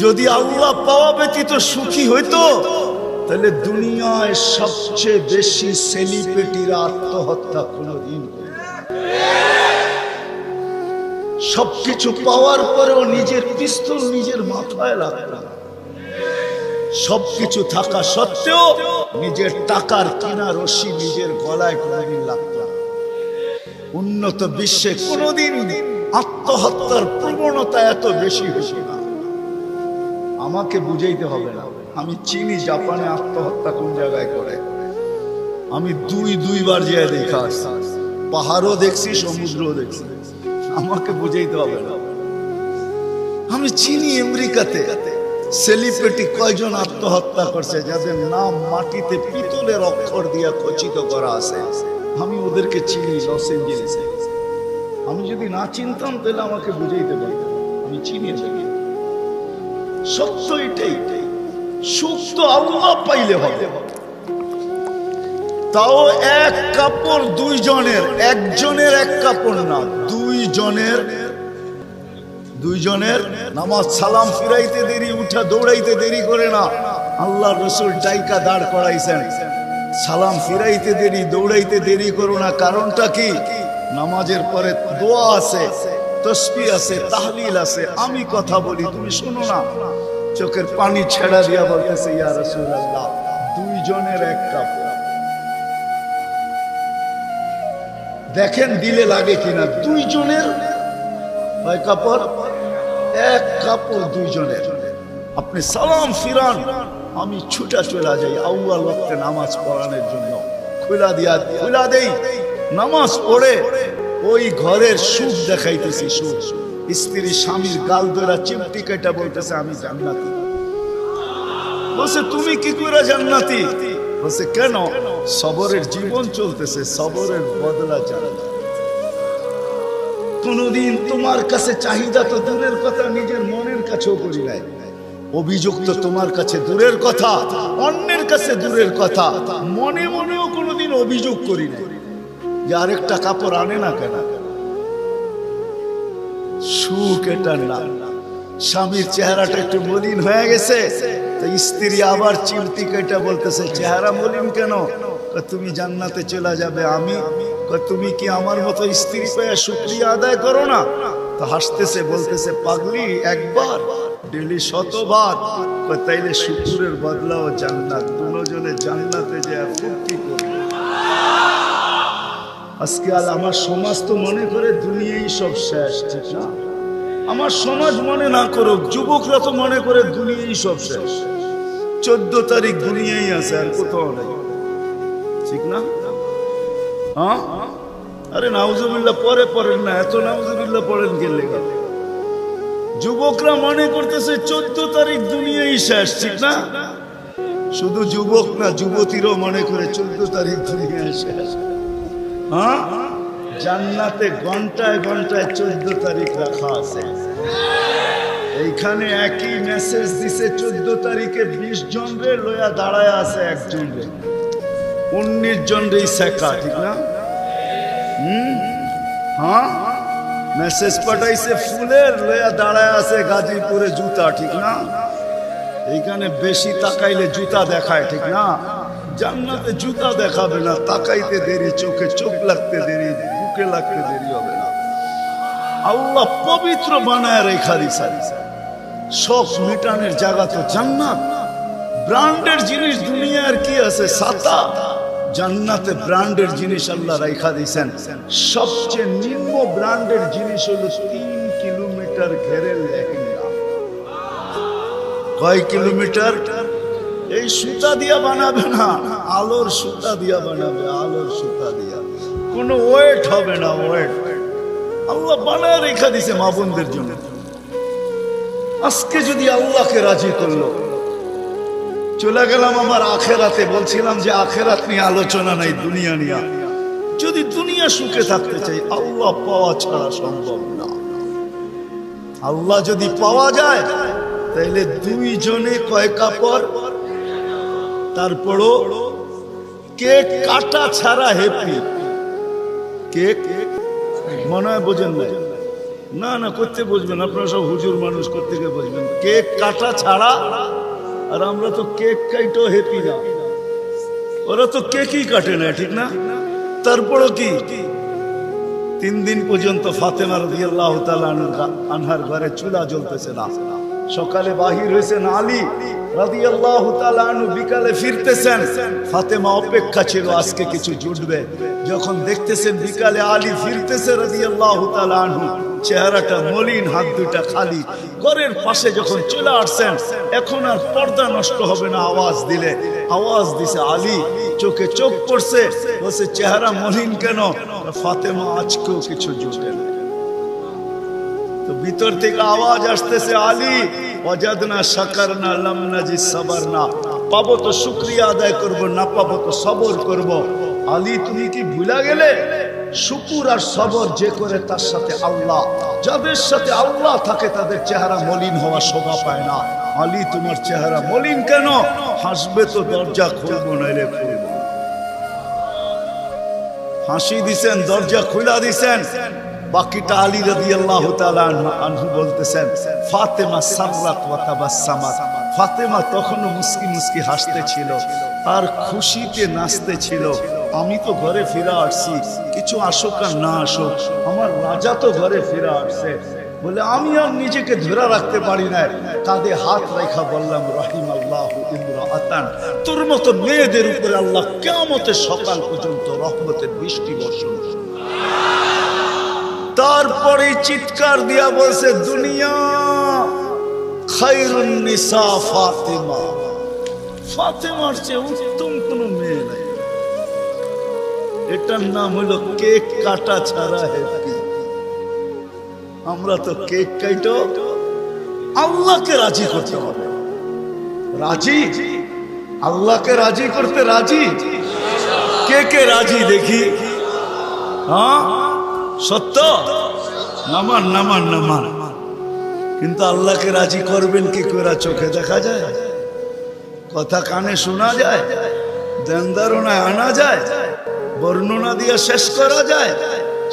যদি আল্লাহ পাওয়া ব্যতীত সুখী হইতো, তাহলে দুনিয়ায় সবচেয়ে বেশি সেলিব্রিটিরা আত্মহত্যা কোনদিন করে না। সবকিছু পাওয়ার পরেও নিজের পিস্তল নিজের মাথায় রাখতো না। সবকিছু থাকা সত্ত্বেও নিজের টাকার কিনা রশি নিজের গলায় কোনদিন লাগতো না। উন্নত বিশ্বে কোনদিন আত্মহত্যার প্রবণতা এত বেশি হয়েছে না। আমাকে বুঝাইতে হবে না, আমি চিনি জাপানে আত্মহত্যা কোন জায়গায় করে। আমি দুইবার যেয়ে দেখা আসছি, পাহাড়ও দেখছি, সমুদ্রও দেখছি। আমাকে বুঝাইতে হবে না, আমি চিনি আমেরিকাতে সেলিব্রিটি কয়জন আত্মহত্যা করছে, যাদের নাম মাটিতে পিতলের অক্ষর দিয়ে খচিত করা আছে। আমি ওদেরকে চিনি লস এঞ্জেলেসে। আমি যদি না চিনতাম তাহলে আমাকে বুঝাইতে পারতাম, আমি চিনি। সত্য এটাই, সুখ তো আল্লাহ পাইলে হবে। তাও এক কাপড় দুইজনের, একজনের এক কাপড় না, দুইজনের নামাজ সালাম ফিরাইতে দেরি, উঠা দৌড়াইতে দেরি করে না। আল্লাহ রসুল ডাইকা দাঁড় করাইছেন, সালাম ফিরাইতে দেরি, দৌড়াইতে দেরি করো না। কারণটা কি? নামাজের পরে দোয়া আছে, তসবিহ আছে, তাহলিল আছে। আমি কথা বলি, তুমি শোনো না। চোখের পানি ছেড়া দিয়া বলতেছে, ইয়া রাসূলুল্লাহ, দুইজনের এক কাপড়। দেখেন দিলে লাগে কিনা। দুইজনের কয় কাপড়? এক কাপড় দুইজনের। আপনি সালাম ফিরান, আমি ছুটা চলে যাই আউয়াল ওয়াক্তে নামাজ পড়ানোর জন্য। খুলা দেই, নামাজ পড়ে ওই ঘরের সুখ দেখাইতেছি। সুখ, স্ত্রী স্বামীর গাল ধরা চিমটি কেটে বলতেছে আমি জান্নাতি। বলছে তুমি কি করে জান্নাতি? বলছে কেন? সবরের জীবন চলতেছে, সবরের বদলা জানা। কোনদিন তোমার কাছে চাহিদা তো দূরের কথা, নিজের মনের কাছেও করি নাই। অভিযোগ তো তোমার কাছে দূরের কথা, অন্যের কাছে দূরের কথা, মনে মনেও কোনোদিন অভিযোগ করি নাই যে আরেকটা কাপড় আনে না কেন। সুখ এটার নাম। স্বামীর চেহারাটা একটু মলিন হয়ে গেছে, তো স্ত্রী আবার চিমটি কেটে বলতেছে চেহারা মলিন কেন? তুমি জান্নাতে চলে যাবে। আমি তুমি কি আমার মতো স্ত্রী পেয়ে শুকরিয়া আদায় করো না? তো হাসতেছে, বলতেছে পাগলি, একবার ডেলি 100 বার। তাইলে শুকুরের বদলাও জান্নাত। দুজনে জান্নাতে যে ফুর্তি করবে। আজকাল আমার সমাজ তো মনে করে দুনিয়াই সব শেষ, ঠিক না? আমার সমাজ মনে না করুক, যুবকরা তো মনে করে দুনিয়াই সব শেষ। 14 তারিখ দুনিয়াই আছে, আর কোথাও নেই, ঠিক না? হ্যাঁ, আরে নাউজুবিল্লাহ পরে পড়েন না, এত নাউজুবিল্লাহ পড়েন গেলে। যুবকরা মনে করতেছে 14 তারিখ দুনিয়াই শেষ, ঠিক না? শুধু যুবক না, যুবতীরও মনে করে 14 তারিখ দুনিয়াই শেষ। হ্যাঁ, জান্নাতে ঘন্টায় ঘন্টায় 14 তারিখ রাখা আছে। এইখানে একই মেসেজ দিছে 14 তারিখে 20 জন রে লয়া দাঁড়ায় আছে, একজন রে 19 জন রে শেখা, ঠিক না? হ্যাঁ, মেসেজ পাঠাইছে ফুলের, লয়া দাঁড়ায় আছে গাজীপুরে জুতা, ঠিক না? এইখানে বেশি তাকাইলে জুতা দেখায়, ঠিক না? জান্নাতে জুতা দেখাবে না, তাকাইতে দেরি, চোখে চোখ লাগতে দেরি, বুকে লাগতে দেরি হবে না। আল্লাহ পবিত্র বানায় রেখা দিছে। শখ মিটানের জায়গা তো জান্নাত। ব্র্যান্ডের জিনিস দুনিয়ার কি আছে? ছাতা। জান্নাতে ব্র্যান্ডের জিনিস আল্লাহ রেখা দিয়েছেন। সবচেয়ে নিম্ন ব্র্যান্ডের জিনিস হলো 3 কিলোমিটার ঘেরে লেহেঙ্গা। কয় কিলোমিটার? এই সুতা দিয়া বানাবে না, আলোর সুতা দিয়া বানাবে, আলোর সুতা দিয়া। কোনো ওয়েট হবে না, ওয়েট। আল্লাহ বানায় রেখা দিছে মা বোনদের জন্য। আজকে যদি আল্লাহকে রাজি করলো, চলে গেলাম আমার আখেরাতে। বলছিলাম যে আখেরাত নিয়ে আলোচনা নাই, দুনিয়া নিয়ে। যদি দুনিয়া সুখে থাকতে চাই, আল্লাহ পাওয়া ছাড়া সম্ভব না। আল্লাহ যদি পাওয়া যায়, তাহলে 2 জনে কয় কাপড়? তারপরও কেক কাটা ছাড়া হ্যাপি। কেক মনে হয় বোঝেন না? না না, করতে বুঝবেন, আপনারা সব হুজুর মানুষ, করতে গিয়ে বুঝবেন। কেক কাটা ছাড়া। আর আমরা তো কেক কাইটো হ্যাপি না, ওরা তো কেকই কাটে না, ঠিক না? তারপরও কি 3 দিন পর্যন্ত ফাতেমা রাদিয়াল্লাহু তাআলা আনহার ঘরে চুলা জ্বলতেছে না। সকালে বাহির হয়েছেন আলী রাদিয়াল্লাহু তাআলা আনহু, বিকালে ফিরতেছেন। ফাতেমা অপেক্ষা ছিল আজকে কিছু জুটবে। যখন দেখতেছেন বিকালে আলী ফিরতেছে রাদিয়াল্লাহু তাআলা আনহু, চেহারাটা মলিন, হাত দুটা খালি। ঘরের পাশে যখন চলে আসছেন, এখন আর পর্দা নষ্ট হবে না, আওয়াজ দিলে। আওয়াজ দিছে আলী, চোখে চোখ পড়ছে, বলছে চেহারা মলিন কেন? ফাতেমা আজকেও কিছু জুটে না। তো ভিতর থেকে আওয়াজ আসতেছে, আলী ওয়াজাদনা শাকারনা লাম নাজিদ সাবারনা। পাবো তো শুকরিয়া আদায় করব, না পাবো তো সবর করব। আলী তুমি কি ভুলা গেলে? শুকুর আর সবর যে করে তার সাথে আল্লাহ। যাদের সাথে আল্লাহ থাকে তাদের চেহারা মলিন হওয়া শোভা পায় না। আলী তোমার চেহারা মলিন কেন? হাসবে তো দরজা খুলবো, নাইলে খুলবো। হাসি দিছেন, দরজা খুলা দিছেন। বাকিটা আলী রাদিয়াল্লাহু তাআলা আনহু বলতেছেন, ফাতেমা সাররাত ওয়া তাবাসসামাত। ফাতেমা তখনও মুস্কি মুস্কি হাসতেছিল আর খুশিতে নাচতেছিল। আমি তো ঘরে ফিরে আসছি, কিছু আসুক আর না আসুক, আমার রাজা তো ঘরে ফিরে আসছে। বলে আমি আর নিজেকে ধরে রাখতে পারি না, কাঁধে হাত রেখা বললাম, রাহিমাল্লাহু ইমরাআতান। তোর মতো মেয়েদের উপরে আল্লাহ কিয়ামতের সকাল পর্যন্ত রহমতের বৃষ্টি বর্ষণ। তারপরে চিৎকার দিয়া বলছে, দুনিয়া খায়রুন নিসা ফাতেমা। ফাতেমার চেয়ে উত্তম কোন মেয়ে নাই। এটার নাম হলো কেক কাটা ছাড়া হ্যাপি। আমরা তো কেক কাটো, আল্লাহকে রাজি করতে হবে। রাজি? আল্লাহকে রাজি করতে রাজি? কে কে রাজি দেখি? হ্যাঁ সত্য? নামান নামান নামান। কিন্তু আল্লাহকে রাজি করবেন কি করে? চোখে দেখা যায়? কথা কানে শোনা যায়? ধ্যান ধারণায় আনা যায়? বর্ণনা দিয়ে শেষ করা যায়?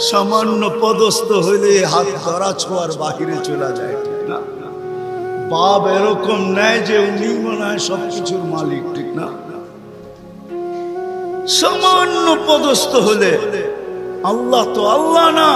সামান্য পদস্থ হইলে হাত ধরা ছোঁয়ার বাহিরে চলে যায়, ঠিক না? বাপ এরকম নেয় যে উনি মনে হয় সবকিছুর মালিক, ঠিক না? সামান্য পদস্থ হলে আল্লাহ তো আল্লাহ না,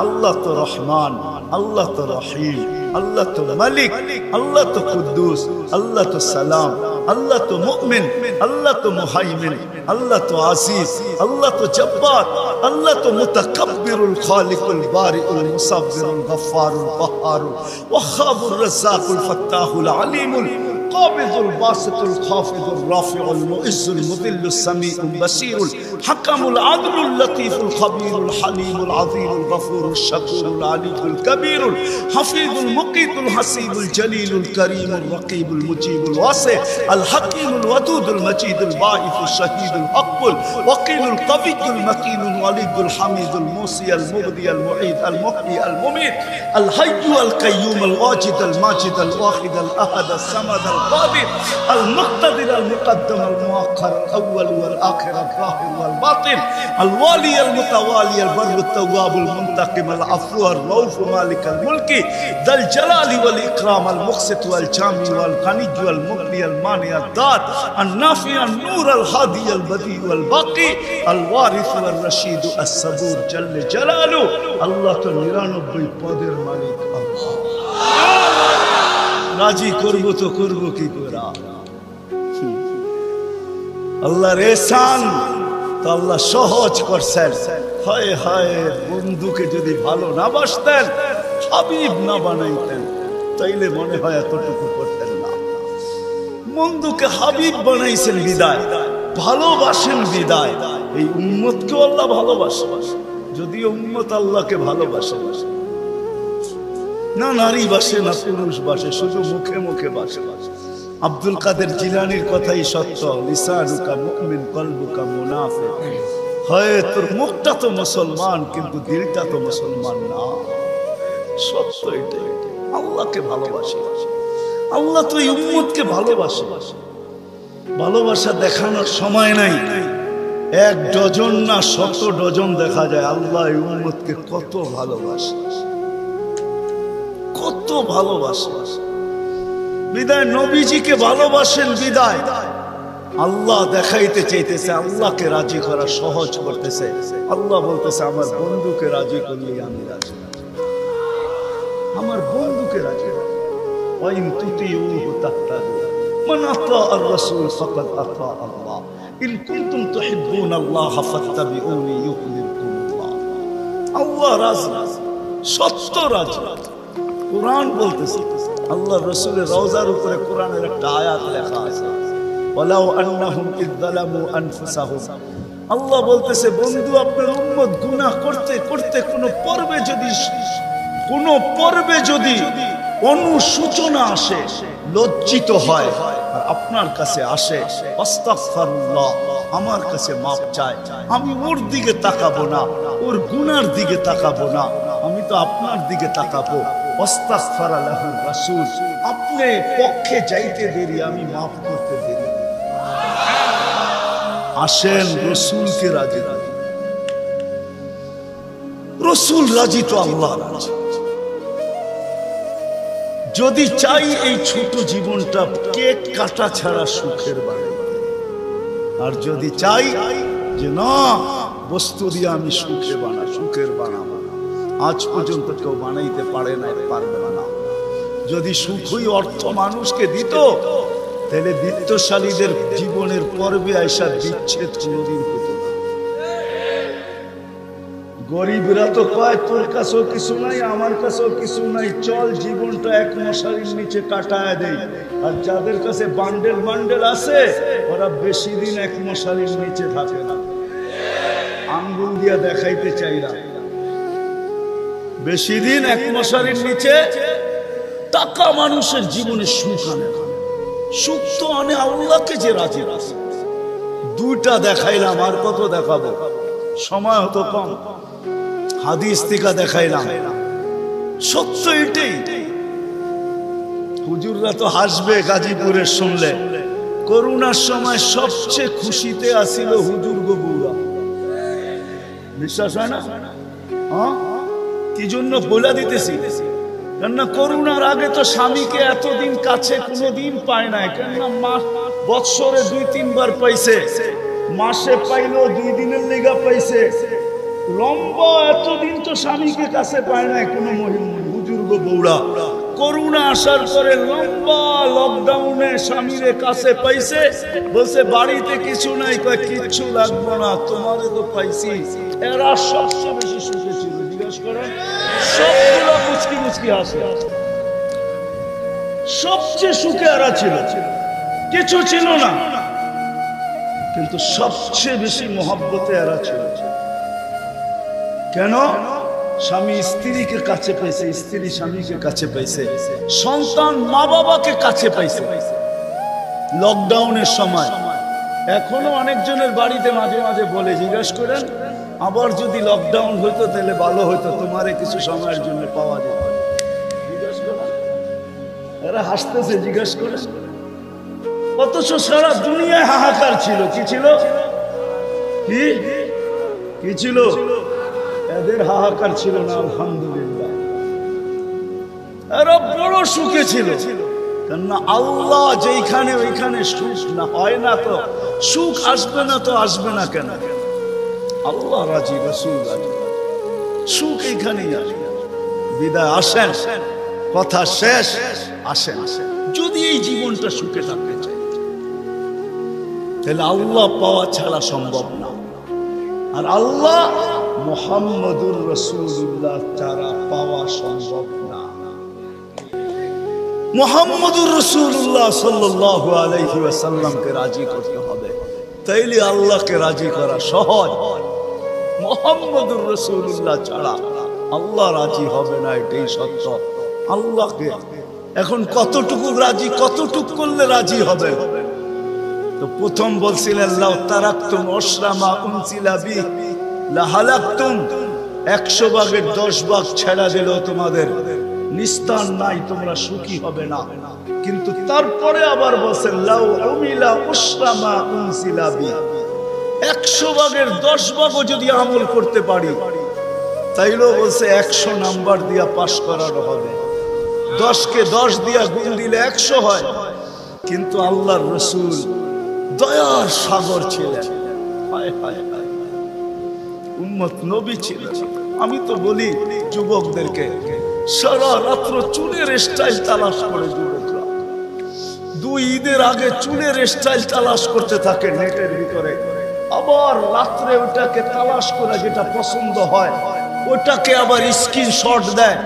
আল্লাহ তো রহমান, আল্লাহ তো রহিম, আল্লাহ তো মালিক, আল্লাহ তো কুদ্দুস, আল্লাহ তো সালাম, আল্লাহ তো মুমিন, আল্লাহ তো মুহাইমিন, আল্লাহ তো আসিস, আল্লাহ তো জব্বার, আল্লাহ তো মুতাকাব্বিরুল খালিকুল বারিউল মুসাব্বিরুল গফফারুল কহ্হারুল ওয়াহ্হাবুর রাজ্জাকুল ফাত্তাহুল আলিমুল القابض الباسط الخافض الرافع المعز المذل السميع البصير الحكم العدل اللطيف الخبير الحليم العظيم الغفور الشكور العلي الكبير الحفيظ المقيت الحسيب الجليل الكريم الرقيب المجيب الواسع الحكيم الودود المجيد الباعث الشهيد الأقبل وقيل القوي المكين الولي الحميد الموصي المبدي المعيد المحيي المميت الحي القيوم الواجد الماجد الواحد الأحد الصمد القادر المقتدر المقدم المؤخر الأول والآخر الظاهر والباطن الوالي المتوالي البر التواب المنتقم العفو الرؤوف مالك الملك ذا الجلال والإكرام المقسط والجامع والغني والمغني المانع الذات النافع النور الهادي البديع والباقي الوارث والرشيد الصبور جل جلاله الله تنيرانوبي পদের মালিক আল্লাহ। রাজি করব তো করব কি করে? আল্লাহর ihsan তো আল্লাহ সহজ করছেন। হায় হায়, বন্ধুকে যদি ভালো না বাসতেন, হাবিব না বানাইতেন, তাইলে মনে হয় এতটুকু করতেন না। বন্ধুকে হাবিব বানাইছেন বিদায়, ভালোবাসেন বিদায়। এই উম্মতকে আল্লাহ ভালোবাসে, যদিও উম্মত আল্লাহকে ভালোবাসে না, নারী বাসে না পুরুষ বাসে, শুধু মুখে মুখে বাসে। আব্দুল কাদের জিলানির কথাই সত্য, লিসানুকা মুমিন কলবুকা মুনাফিক। হয় তোর মুখটা তো মুসলমান কিন্তু দিলটা তো মুসলমান না। সত্য এটাই। আল্লাহকে ভালোবাসে, আল্লাহ তো এই উম্মতকে ভালোবাসে। ভালোবাসা দেখানোর সময় নাই, এক ডজন না 100 ডজন দেখা যায় আল্লাহ এই উম্মতকে কত ভালোবাসে, কত ভালোবাসে। বিদায় নবীজিকে ভালোবাসেন বিদায় আল্লাহ দেখাইতে চাইতেছে, আল্লাহকে রাজি করা সহজ করতেছে। আল্লাহ বলতেছে আমার বন্ধুকে রাজি করলে আমি রাজি, আমার বন্ধুকে রাজি। ওয়াইন তুতিউহু তাহতাদু মান আতা আর রাসূল ফাকাদ আতা আল্লাহ ইন কুনতুম তুহিব্বুনাল্লাহ ফাত্তাবিউনি ইউহিব্বুকুমুল্লাহ। আল্লাহ রাজি, সত্য রাজি। কোরআন বলতেছে, আল্লাহ রাসূলের রওজার উপরে কোরআনের একটা আয়াত লেখা আছে, ওয়ালাউ আন্নাহুম ইয যালামু আনফুসাহুম। আল্লাহ বলতেছে বন্ধু আপনার উম্মত গুনাহ করতে করতে কোন পর্বে যদি অনুশোচনা আসে, লজ্জিত হয় আর আপনার কাছে আসে, আস্তাগফিরুল্লাহ, আমার কাছে মাপ চায়, আমি ওর দিকে তাকাবো না, ওর গুনার দিকে তাকাবো না, আমি তো আপনার দিকে তাকাবো। আস্তাগফারা লাহুর রাসূল, আপনি পক্ষে যাইতে দেরি, আমি মাফ করতে দেরি। আসেন রাসূলকে রাজি, রাসূল রাজি তো আল্লাহ রাজি। যদি চাই এই ছোট জীবনটা কেক কাটা ছাড়া সুখের বানাইতে, আর যদি চাই যে না বস্তু দিয়ে আমি সুখের বানাবো, আজ পর্যন্ত কেউ বানাইতে পারে না, পারবে না। যদি সুখই অর্থ মানুষকে দিত, তাহলে বিত্তশালীদের জীবনের পর্বে আইসা বিচ্ছেদ কোনোদিন হতো না। গরিবরা তো কয় তোর কাছেও কিছু নাই, আমার কাছেও কিছু নাই, চল জীবনটা এক মশারির নিচে কাটায় দেই। আর যাদের কাছে বান্ডেল বান্ডেল আছে, ওরা বেশি দিন এক মশারির নিচে থাকে না। আঙ্গুল দিয়া দেখাইতে চাই না, বেশি দিন এক মশারির নিচে টাকা মানুষের জীবনে সুখ আনে। সুখ তো আনে আল্লাহকে যে রাজি আছে। দুইটা দেখাইলাম, আর কত দেখাবো, সময় হতো কম। হাদিস থেকে দেখাইলাম, সত্য এটাই। হুজুররা তো হাসবে গাজীপুরের শুনলে। করোনার সময় সবচেয়ে খুশিতে আসিল হুজুর গো বউরা। বিশ্বাস হয় না? হ্যাঁ, কি জন্য বলে দিতেছি, কেননা করোনার আগে তো স্বামীকে এতদিন কাছে কোনোদিন পায় নাই। কেননা বৎসরে 2-3 বার পাইছে, মাসে পাইলো 2 দিনের লেগা পাইছে। লম্বা এতদিন তো স্বামীকে কাছে পায় নাই কোনো হুজুর গো বউরা। করোনা আসার পরে লম্বা লকডাউনে স্বামীরে কাছে পাইছে, বলছে বাড়িতে কিছু নাই, কয় কিচ্ছু লাগবে না, তোমারে তো পাইছি। এরা সবচেয়ে বেশি সুখে ছিল, জিজ্ঞেস করেন। সবগুলো মুচকি মুচকি হাসে, সবচেয়ে সুখে এরা ছিল। কিছু ছিল না, কিন্তু সবচেয়ে বেশি মহব্বতে এরা ছিল। কেন? স্বামী স্ত্রীকে কাছে পাইছে, স্ত্রী স্বামীকে কাছে পাইছে, সন্তান মা বাবাকে কাছে পাইছে লকডাউনের সময়। এখনো অনেকজনের বাড়িতে মাঝে মাঝে বলে, জিজ্ঞাসা করেন আবার যদি লকডাউন হইতো তাহলে ভালো হইতো, তোমারে কিছু সময়ের জন্য পাওয়া যেত। জিজ্ঞাসা করেন, এরা হাসতেছে, জিজ্ঞাসা করেন। অথচ সারা দুনিয়ায় হাহাকার ছিল। কি ছিল? কি ছিল? এদের হাহাকার ছিল না, আলহামদুলিল্লাহ। এরা বড় সুখে ছিল। কেননা আল্লাহ যেখানে ওইখানে সুখ না হয় না, তো সুখ আসবে না, তো আসবে না কেন? আল্লাহ রাজি, রাসূল রাজি, সুখ এইখানেই আসবে। বিদায় আসেন, কথা শেষ। আসেন, যদি এই জীবনটা সুখে থাকতে চাই, তাহলে আল্লাহ পাওয়া ছাড়া সম্ভব না। আর আল্লাহ মুহাম্মদুর রাসূলুল্লাহ ছাড়া পাওয়া সম্ভব না। মুহাম্মদুর রাসূলুল্লাহ সাল্লাল্লাহু আলাইহি ওয়াসাল্লামকে রাজি করতে হবে, তাইলে আল্লাহকে রাজি করা সহজ। মুহাম্মদুর রাসূলুল্লাহ ছাড়া আল্লাহ রাজি হবে না, এটাই সত্য। আল্লাহকে এখন কতটুকু রাজি, কতটুকু করলে রাজি হবে? তো প্রথম বলছিলেন, লাউ তারাকতুম উশরামা উনসিলা বি লাহালাকতুম, 100 ভাগের 10 ভাগ ছেড়া দিল তোমাদের নিস্তার নাই, তোমরা সুখী হবে না। কিন্তু তারপরে আবার বলছেন, লাউ উমিলা উশরামা উনসিলা বি, 100 ভাগের 10 ভাগও যদি আমল করতে পারি, তাইলেও বলছে 100 নাম্বার দিয়া পাস করানো হবে। 10কে 10 দিয়া গুণ দিলে 100 হয়। কিন্তু আল্লাহর রাসূল দয়ার সাগর ছিলেন, হায় হায় হায়, উম্মত নবী ছিলেন। আমি তো বলি যুবকদেরকে, সারা রাত্র চুলের স্টাইল তালাশ করে যুবকরা 2 ঈদের আগে চুলের স্টাইল তালাশ করতে থাকে নেটের ভিতরে, আবার রাত্রে ওটাকে তালাশ করে যেটা পছন্দ হয় ওটাকে আবার স্ক্রিনশট দেয়,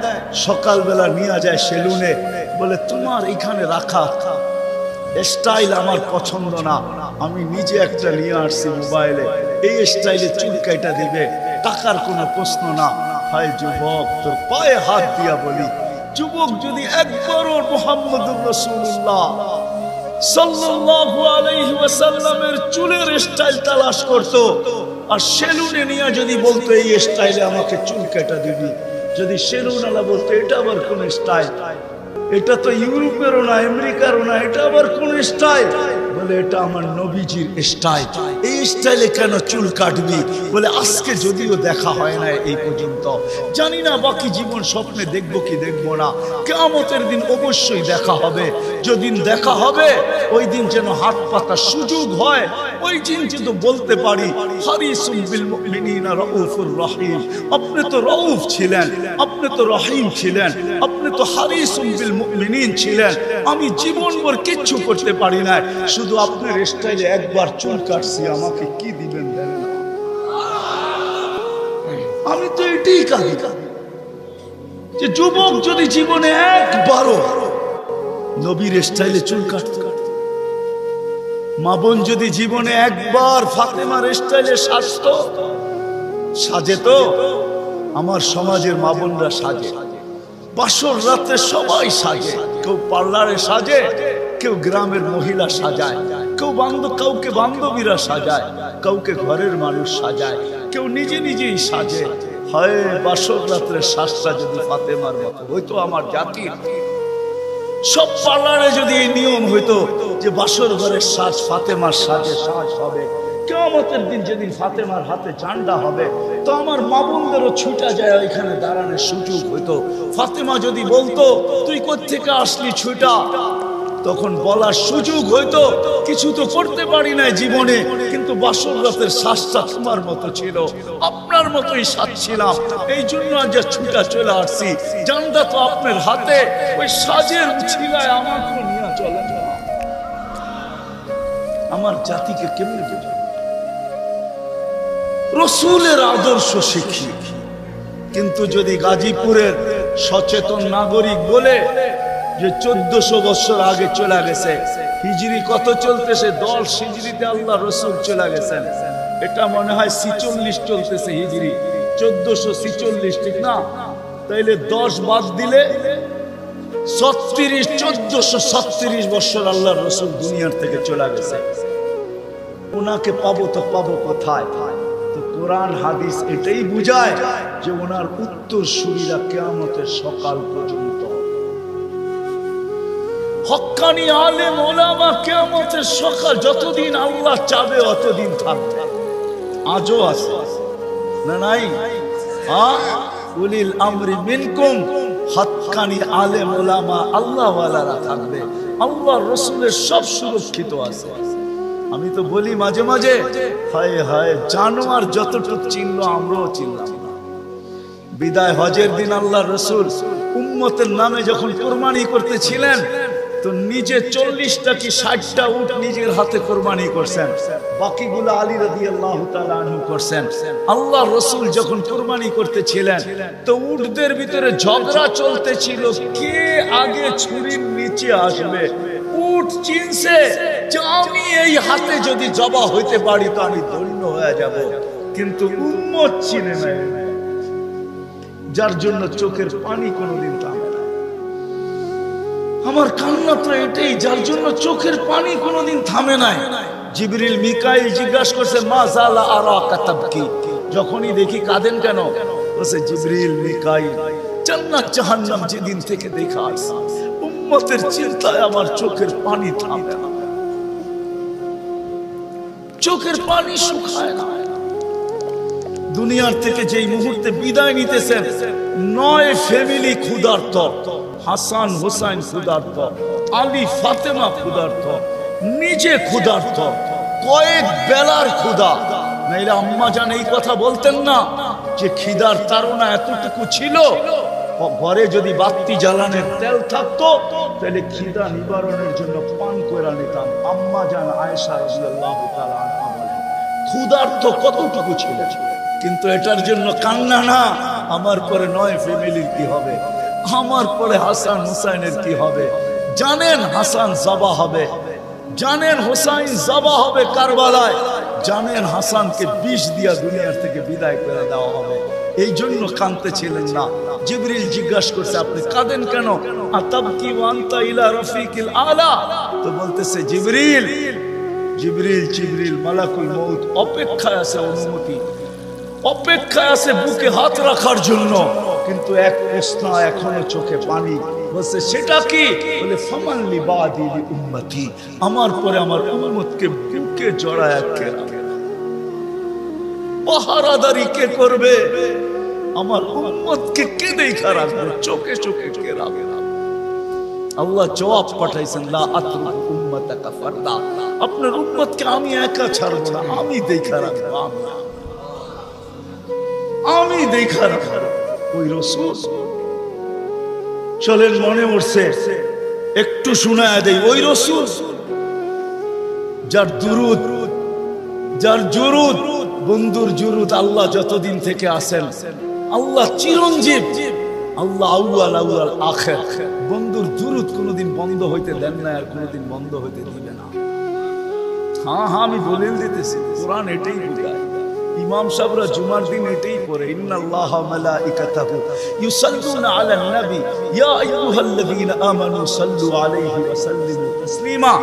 সকালবেলা নিয়ে যায় সেলুনে, বলে তোমার এখানে রাখা স্টাইল আমার পছন্দ না, আমি নিজে একটা নিয়ে আসছি মোবাইলে, এই স্টাইলে চুল কাটা দিবে, টাকার কোনো প্রশ্ন না। হায় যুবক, তোর পায়ে হাত দিয়া বলি, যুবক যদি একবারও মুহাম্মদুর রাসূলুল্লাহ সাল্লাল্লাহু আলাইহি ওয়াসাল্লামের চুলের স্টাইল তালাশ করত, আর সেলুনে নিয়ে যদি বলতো এই স্টাইলে আমাকে চুল কাটা দিবি, যদি সেলুনওয়ালা বলতো এটা আবার কোন স্টাইল, এটা তো ইউরোপেরও না আমেরিকারও না, এটা আবার কোন স্টাইল, বলে এটা আমার নবীজির স্টাইল, এই স্টাইলে কেন চুল কাটবি? বলে আজকে যদিও দেখা হয় না এই পর্যন্ত, জানি না বাকি জীবন স্বপ্নে দেখবো কি দেখবো না, কিয়ামতের দিন অবশ্যই দেখা হবে। যেদিন দেখা হবে ওই দিন যেন হাত পাতার সুযোগ হয়, ওই দিন যেন বলতে পারি হারিসুম বিল মুমিনিনা রাউফুর রহিম, আপনি তো রাউফ ছিলেন, আপনি তো রহিম ছিলেন, আপনি তো হারিসুম বিল মুমিনিন ছিলেন, আমি জীবনভর কিচ্ছু করতে পারি না, শুধু আপনার স্টাইলে একবার চুল কাটছি, আমাকে কি দিবেন দেন না। আমি তো এটাই কাঁদি যে যুবক যদি জীবনে একবারও নবীর স্টাইলে চুল কাটত, মা বোন যদি জীবনে একবার ফাতেমার স্টাইলে সাজত, সাজে তো আমার সমাজের মা বোনরা সাজে, বাসর রাতে সবাই সাজে, কেউ পার্লারে সাজে, কেউ গ্রামের মহিলা সাজায়, কাউকে বান্ধবীরা সাজায়, কাউকে ঘরের মানুষ সাজায়, কেউ নিজে নিজেই সাজে। হয় বাসর রাত্রের শ্বাসটা যদি ফাতেমার মতো হইতো আমার জাতির, সব পার্লারে যদি এই নিয়ম হইতো যে বাসর ঘরের শ্বাস ফাতেমার সাজে শ্বাস হবে, কিয়ামতের দিন যেদিন ফাতেমার হাতে ঝান্ডা হবে তো আমার মা বোনদেরও ছুটা যায় ওইখানে দাঁড়ানোর সুযোগ হইতো। ফাতেমা যদি বলতো তুই কোত্থেকে আসলি ছুটা, তখন বলার সুযোগ হইতো কিছু তো করতে পারি না জীবনে, কিন্তু বাসর রাতের শ্বাসটা তোমার মতো ছিল, আপনার মতোই সাজছিলাম, এই জন্য আজ ছুটা চলে আসছি, জানটা তো আপনার হাতে, ওই সাজের ছিলায় আমাকে নিয়ে চলে না। আমার জাতিকে কেমনে বোঝা রসুলের আদর্শ শিখি, কিন্তু যদি গাজীপুরের সচেতন নাগরিক বলে যে 1400 বছর আগে চলে গেছে, হিজরি কত চলতেছে 10 হিজরিতে আল্লাহ রসুল চলে গেছেন, এটা মনে হয় 46 চলতেছে হিজরি, 1446 ঠিক না? তাইলে 10 বাদ দিলে 1437 বছর আল্লাহ রসুল দুনিয়ার থেকে চলে গেছে। ওনাকে পাবো তো পাবো কোথায়? তো কোরআন হাদিস এটাই বুঝায় যে ওনার উত্তর সুরীরা কিয়ামতের সকাল পর্যন্ত, হক্কানি আলেম ওলামা কিয়ামতের সকাল যতদিন আল্লাহ চাবে অতদিন থাকবে। আজও আছে না নাই? উলিল আমরি মিনকুম, হক্কানি আলেম ওলামা আল্লাহ ওয়ালারা থাকবে, আল্লাহ রসুলের সব সুরক্ষিত আছে। আমি তো বলি মাঝে মাঝে, হায় হায় জানোয়ার যতটুকু চিনল আমরাও চিনলাম না। বিদায় হজের দিন আল্লাহ রসুল উম্মতের নামে যখন কোরবানি করতেছিলেন তো নিজে 40টা কি 60টা উট নিজের হাতে কোরবানি করছেন, বাকিগুলো আলী রাদিয়াল্লাহু তাআলা আনহু করছেন। আল্লাহ রসুল যখন কোরবানি করতেছিলেন তো উটদের ভিতরে ঝগড়া চলতেছিল কে আগে ছুরির নিচে আসবে। উট চিনছে যে আমি এই হাতে যদি জবা হইতে পারি তো আমি ধন্য হয়ে যাব, কিন্তু উম্মত চিনে নাই, যার জন্য চোখের পানি কোনোদিন থামে না। আমার কান্না তো এটাই, যার জন্য চোখের পানি কোনোদিন থামে নাই। জিবরিল মিকাইল জিজ্ঞাসা করছে মা জালা আরাকা তাবকি, যখনই দেখি কাঁদেন কেন? বলছে জিবরিল মিকাইল জান্নাত জাহান্নাম যেদিন থেকে দেখা আসছে উম্মতের চিন্তায় আমার চোখের পানি থামে না, চোখের পানি শুকায় না। দুনিয়ার থেকে যেই মুহূর্তে বিদায় নিতেছেন 9 ফ্যামিলি ক্ষুধার্ত, হাসান হোসেন ক্ষুধার্ত, আলী ফাতেমা ক্ষুধার্ত, নিজে ক্ষুধার্ত, কয়েক বেলার ক্ষুধা। নাইলে আম্মা জান এই কথা বলতেন না যে খিদার তাড়না এতটুকু ছিল, ঘরে যদি বাতি জ্বালানোর তেল থাকতো তাহলে খিদা নিবারণের জন্য পান করে নিতাম। আম্মা জান আয়েশা রাদিয়াল্লাহু তাআলা আনহা বলেন ক্ষুধার্ত কতটুকু ছিল, কিন্তু এটার জন্য কান্না না। আমার পরে 9 ফ্যামিলির কি হবে, আমার পরে হাসান হুসাইনের কি হবে? জানেন হাসান জবা হবে, জানেন হুসাইন জবা হবে কারবালায়, জানেন হাসানকে বিষ দিয়া দুনিয়ার থেকে বিদায় করে দেওয়া হবে, এই জন্য কাঁদতে ছিলেন না। জিবরিল জিজ্ঞাসা করছে আপনি কাঁদেন কেন? আতাবকি ওয়া আনতা ইলা রাফিকিল আলা, তো বলতেছে জিবরিল জিবরিল জিবরিল মালাকুল মউত অপেক্ষায় আছে, অনুমতি অপেক্ষায় আছে বুকে হাত রাখার জন্য, কিন্তু এক প্রশ্ন এখনো চোখে পানি। বলছে সেটা কি? বলে ফামান লিবাদি উম্মতি, আমার পরে আমার উম্মতকে বুকে জড়ায় কে রাখবে, পাহারাদারি কে করবে, আমার উম্মতকে কে দেখা রাখবে, চোখে চোখে কে রাখবে? আল্লাহ জবাব পাঠাইছেন লা আতরুক উম্মাতাকা ফারদা, আপনার উম্মতকে আমি একা ছাড়ব না, আমি দেখা রাখবো, আমি দেখা রাখবো। ওই রাসূল চলেন মনে উঠছে একটু শোনায় দেই, ওই রাসূল যার দুরুদ, যার জুরুদ, বন্ধুর জুরুদ আল্লাহ যতদিন থেকে আসেন, আল্লাহ চিরঞ্জীব, আল্লাহ আউয়াল আউয়াল আখির, বন্ধুর জুরুদ কোনোদিন বন্ধ হইতে দেন না, আর কোনোদিন বন্ধ হইতে দিবে না। হ্যাঁ হ্যাঁ আমি দলিল দিতেছি, কোরআন এটাই বোঝায়। ইমাম সাহেবরা জুমার দিন এটাই পড়ে, ইন্নাল্লাহা মালাইকাতাহু ইউসাল্লুনা আলান নবী ইয়া আইয়ুহাল্লাযীনা আমানু সাল্লু আলাইহি ওয়া সাল্লিমু তাসলিমা।